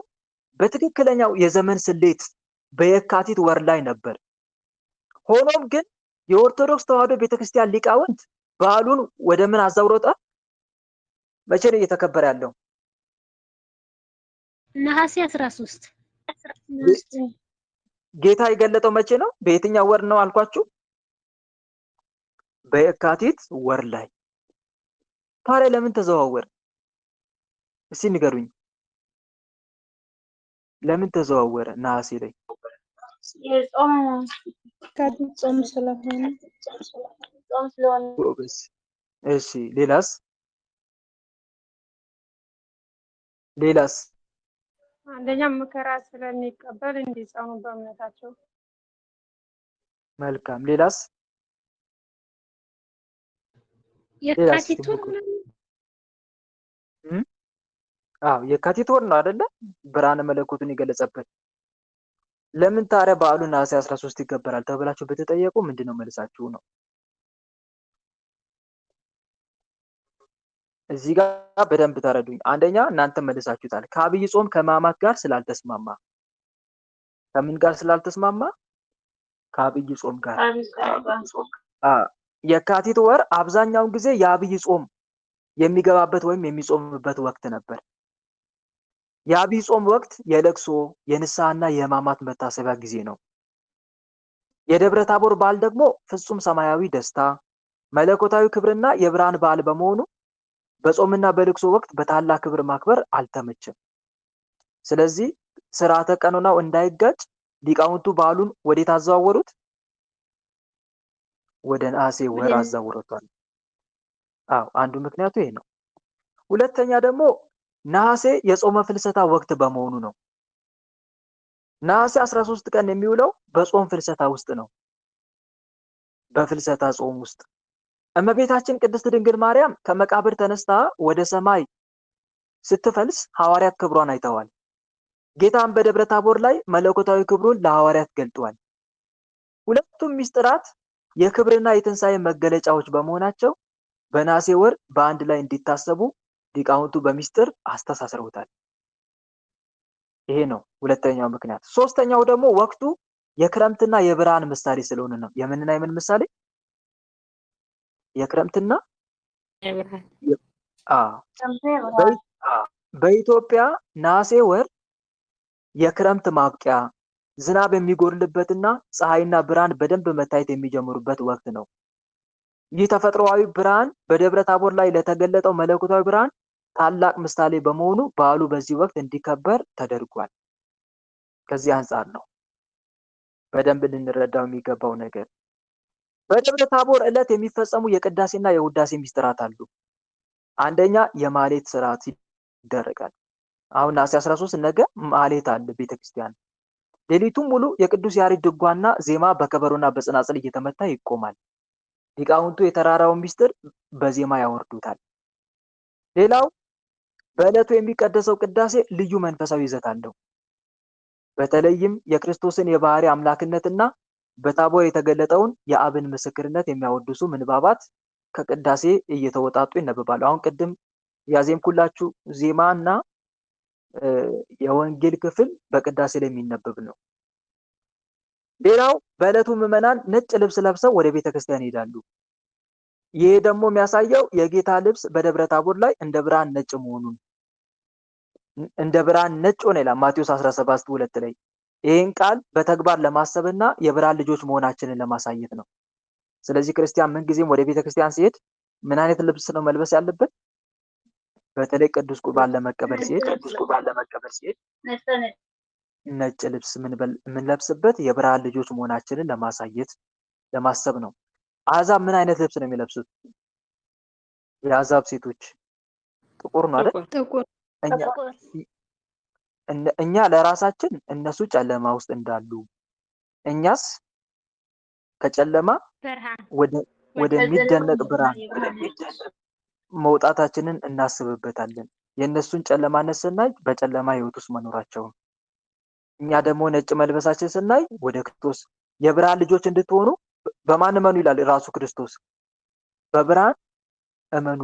በትክክለኛው የዘመን ስሌት በየካቲት ወር ላይ ነበር። ሆኖም ግን የኦርቶዶክስ ተዋሕዶ ቤተክርስቲያን ሊቃውንት በዓሉን ወደ ምን አዛውረውታል? መቼ ነው እየተከበረ ያለው? ነሐሴ 13 ጌታ የገለጠው መቼ ነው? በየትኛው ወር ነው አልኳችሁ? በየካቲት ወር ላይ። ታዲያ ለምን ተዘዋወረ? እስቲ ንገሩኝ። ለምን ተዘዋወረ ነሐሴ ላይ? የካቲት ጾም ስለሆነ ጎበዝ። እሺ ሌላስ? አንደኛ መከራ ስለሚቀበል እንዲጸኑ በእምነታቸው። መልካም። ሌላስ? የካቲት ወር አዎ የካቲት ወር ነው አይደለ? ብርሃነ መለኮቱን የገለጸበት። ለምን ታዲያ በዓሉ ነሐሴ 13 ይከበራል ተብላችሁ ብትጠየቁ ምንድነው መልሳችሁ ነው? እዚህ ጋር በደንብ ተረዱኝ። አንደኛ እናንተ መልሳችሁታል። ከአብይ ጾም ከሕማማት ጋር ስላልተስማማ። ከምን ጋር ስላልተስማማ? ከአብይ ጾም ጋር። የካቲት ወር አብዛኛውን ጊዜ የአብይ ጾም የሚገባበት ወይም የሚጾምበት ወቅት ነበር። የአብይ ጾም ወቅት የለቅሶ የንስሐና የሕማማት መታሰቢያ ጊዜ ነው። የደብረ ታቦር በዓል ደግሞ ፍጹም ሰማያዊ ደስታ፣ መለኮታዊ ክብርና የብርሃን በዓል በመሆኑ በጾምና በልቅሶ ወቅት በታላቅ ክብር ማክበር አልተመቸም። ስለዚህ ስርዓተ ቀኖናው እንዳይጋጭ ሊቃውንቱ በዓሉን ወዴት አዘዋወሩት? ወደ ነሐሴ ወር አዘዋወሩታል። አዎ አንዱ ምክንያቱ ይሄ ነው። ሁለተኛ ደግሞ ነሐሴ የጾመ ፍልሰታ ወቅት በመሆኑ ነው። ነሐሴ 13 ቀን የሚውለው በጾም ፍልሰታ ውስጥ ነው። በፍልሰታ ጾም ውስጥ እመቤታችን ቅድስት ድንግል ማርያም ከመቃብር ተነስታ ወደ ሰማይ ስትፈልስ ሐዋርያት ክብሯን አይተዋል። ጌታም በደብረ ታቦር ላይ መለኮታዊ ክብሩን ለሐዋርያት ገልጧል። ሁለቱም ምስጢራት የክብርና የትንሣኤ መገለጫዎች በመሆናቸው በነሐሴ ወር በአንድ ላይ እንዲታሰቡ ሊቃውንቱ በሚስጥር አስተሳስረውታል። ይሄ ነው ሁለተኛው ምክንያት። ሶስተኛው ደግሞ ወቅቱ የክረምትና የብርሃን ምሳሌ ስለሆነ ነው። የምንና የምን ምሳሌ? የክረምትና በኢትዮጵያ ነሐሴ ወር የክረምት ማብቂያ ዝናብ የሚጎርልበትና ፀሐይና ብርሃን በደንብ መታየት የሚጀምሩበት ወቅት ነው። ይህ ተፈጥሮአዊ ብርሃን በደብረ ታቦር ላይ ለተገለጠው መለኮታዊ ብርሃን ታላቅ ምሳሌ በመሆኑ በዓሉ በዚህ ወቅት እንዲከበር ተደርጓል። ከዚህ አንጻር ነው በደንብ ልንረዳው የሚገባው ነገር። በደብረ ታቦር ዕለት የሚፈጸሙ የቅዳሴና የውዳሴ ምስጢራት አሉ። አንደኛ የማህሌት ስርዓት ይደረጋል። አሁን ነሐሴ 13 ነገ ማህሌት አለ ቤተክርስቲያን። ሌሊቱን ሙሉ የቅዱስ ያሬድ ድጓና ዜማ በከበሮና በጽናጽል እየተመታ ይቆማል። ሊቃውንቱ የተራራውን ምስጢር በዜማ ያወርዱታል። ሌላው በዕለቱ የሚቀደሰው ቅዳሴ ልዩ መንፈሳዊ ይዘት አለው። በተለይም የክርስቶስን የባህሪ አምላክነትና በታቦር የተገለጠውን የአብን ምስክርነት የሚያወድሱ ምንባባት ከቅዳሴ እየተወጣጡ ይነበባሉ። አሁን ቅድም ያዜምኩላችሁ ዜማና የወንጌል ክፍል በቅዳሴ ላይ የሚነበብ ነው። ሌላው በዕለቱ ምዕመናን ነጭ ልብስ ለብሰው ወደ ቤተክርስቲያን ይሄዳሉ። ይሄ ደግሞ የሚያሳየው የጌታ ልብስ በደብረ ታቦር ላይ እንደ ብርሃን ነጭ መሆኑን እንደ ብርሃን ነጭ ሆነ ይላል ማቴዎስ 17:2 ላይ። ይህን ቃል በተግባር ለማሰብና የብርሃን ልጆች መሆናችንን ለማሳየት ነው። ስለዚህ ክርስቲያን ምንጊዜም ወደ ቤተክርስቲያን ሲሄድ ምን አይነት ልብስ ነው መልበስ ያለበት? በተለይ ቅዱስ ቁርባን ለመቀበል ሲሄድ ነጭ ልብስ የምንለብስበት የብርሃን ልጆች መሆናችንን ለማሳየት ለማሰብ ነው። አሕዛብ ምን አይነት ልብስ ነው የሚለብሱት? የአሕዛብ ሴቶች ጥቁር ነው አይደል? ጥቁር እኛ ለራሳችን እነሱ ጨለማ ውስጥ እንዳሉ እኛስ ከጨለማ ወደሚደነቅ ብርሃን መውጣታችንን እናስብበታለን። የእነሱን ጨለማነት ስናይ በጨለማ ሕይወት ውስጥ መኖራቸውን፣ እኛ ደግሞ ነጭ መልበሳችን ስናይ ወደ ክርስቶስ የብርሃን ልጆች እንድትሆኑ በማን እመኑ ይላል ራሱ ክርስቶስ። በብርሃን እመኑ።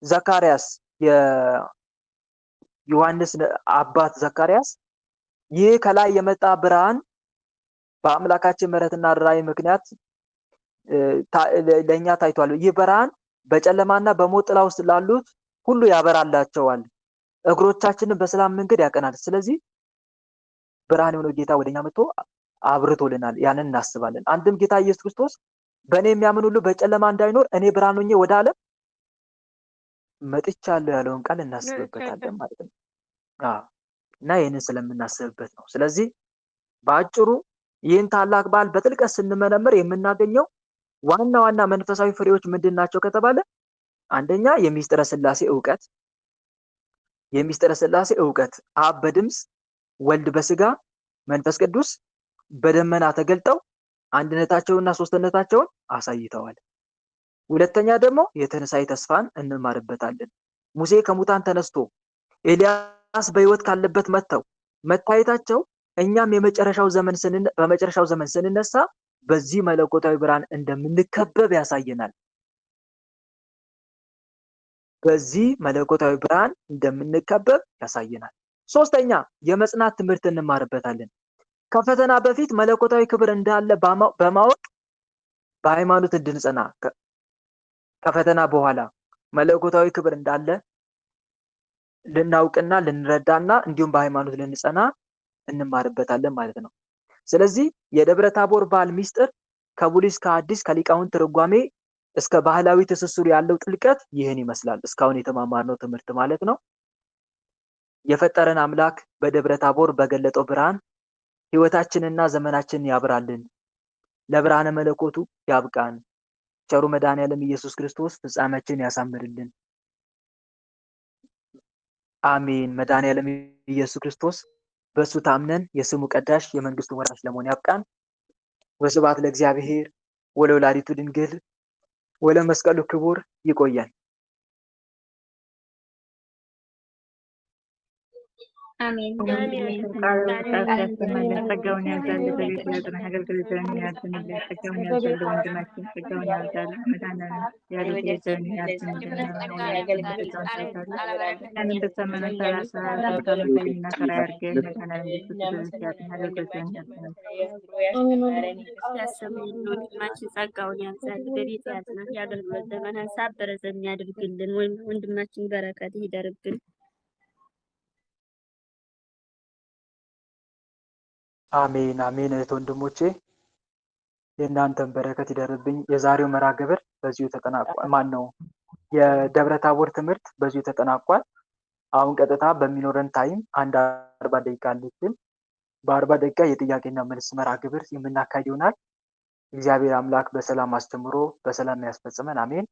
ዘካርያስ የዮሐንስ አባት ዘካርያስ ይህ ከላይ የመጣ ብርሃን በአምላካችን ምሕረትና ርኅራኄ ምክንያት ለእኛ ታይቷል። ይህ ብርሃን በጨለማና በሞት ጥላ ውስጥ ላሉት ሁሉ ያበራላቸዋል፣ እግሮቻችንን በሰላም መንገድ ያቀናል። ስለዚህ ብርሃን የሆነው ጌታ ወደኛ መጥቶ አብርቶልናል። ያንን እናስባለን። አንድም ጌታ ኢየሱስ ክርስቶስ በእኔ የሚያምን ሁሉ በጨለማ እንዳይኖር እኔ ብርሃን ሆኜ ወደ ዓለም መጥቻለሁ ያለውን ቃል እናስብበታለን ማለት ነው። እና ይህንን ስለምናስብበት ነው። ስለዚህ በአጭሩ ይህን ታላቅ በዓል በጥልቀት ስንመረምር የምናገኘው ዋና ዋና መንፈሳዊ ፍሬዎች ምንድን ናቸው ከተባለ አንደኛ የሚስጥረ ሥላሴ ዕውቀት፣ የሚስጥረ ሥላሴ ዕውቀት አብ በድምፅ ወልድ በስጋ መንፈስ ቅዱስ በደመና ተገልጠው አንድነታቸውንና ሶስትነታቸውን አሳይተዋል። ሁለተኛ ደግሞ የትንሣኤ ተስፋን እንማርበታለን። ሙሴ ከሙታን ተነስቶ ኤልያስ በሕይወት ካለበት መጥተው መታየታቸው እኛም በመጨረሻው ዘመን ስንነሳ በዚህ መለኮታዊ ብርሃን እንደምንከበብ ያሳየናል። በዚህ መለኮታዊ ብርሃን እንደምንከበብ ያሳየናል። ሶስተኛ የመጽናት ትምህርት እንማርበታለን። ከፈተና በፊት መለኮታዊ ክብር እንዳለ በማወቅ በሃይማኖት እንድንጸና፣ ከፈተና በኋላ መለኮታዊ ክብር እንዳለ ልናውቅና ልንረዳና እንዲሁም በሃይማኖት ልንጸና እንማርበታለን ማለት ነው። ስለዚህ የደብረ ታቦር በዓል ሚስጥር ከብሉይ እስከ ሐዲስ ከሊቃውንት ትርጓሜ እስከ ባህላዊ ትስስሩ ያለው ጥልቀት ይህን ይመስላል። እስካሁን የተማማርነው ትምህርት ማለት ነው። የፈጠረን አምላክ በደብረ ታቦር በገለጠው ብርሃን ሕይወታችንና ዘመናችንን ያብራልን፣ ለብርሃነ መለኮቱ ያብቃን። ቸሩ መድኃኔዓለም ኢየሱስ ክርስቶስ ፍጻሜያችንን ያሳምርልን። አሜን። መድኃኔዓለም ኢየሱስ ክርስቶስ በእሱ ታምነን የስሙ ቀዳሽ የመንግስቱ ወራሽ ለመሆን ያብቃን። ወስብሐት ለእግዚአብሔር ወለወላዲቱ ድንግል ወለመስቀሉ ክቡር። ይቆያል። አሜን። ጸጋውን ያብዛል። በቤት ያጽና አገልግሎትን ያድንልን። ጸጋውን ያብዛል። ወንድማችን ጸጋውን ያብዛል። መድኃኒዓለም ያሉት የዘን ያድንልን። ያንን በሰመነ 30 ዓመታዊና ከራ ያርገን። መድኃኒዓለም ኢየሱስ ያጽና አገልግሎትን ያድንልን። ያሰሙልን ወንድማችን ጸጋውን ያብዛል። በቤት ያጽና የአገልግሎት ዘመን ሳበረ የሚያደርግልን ወንድማችን በረከት ይደርብን። አሜን አሜን። እህት ወንድሞቼ የእናንተን በረከት ይደርብኝ። የዛሬው መርሃ ግብር በዚሁ ተጠናቋል። ማነው የደብረ ታቦር ትምህርት በዚሁ ተጠናቋል። አሁን ቀጥታ በሚኖረን ታይም 40 ደቂቃ አለችን። በ40 ደቂቃ የጥያቄና መልስ መርሃ ግብር የምናካሂድ ይሆናል። እግዚአብሔር አምላክ በሰላም አስተምሮ በሰላም ያስፈጽመን። አሜን።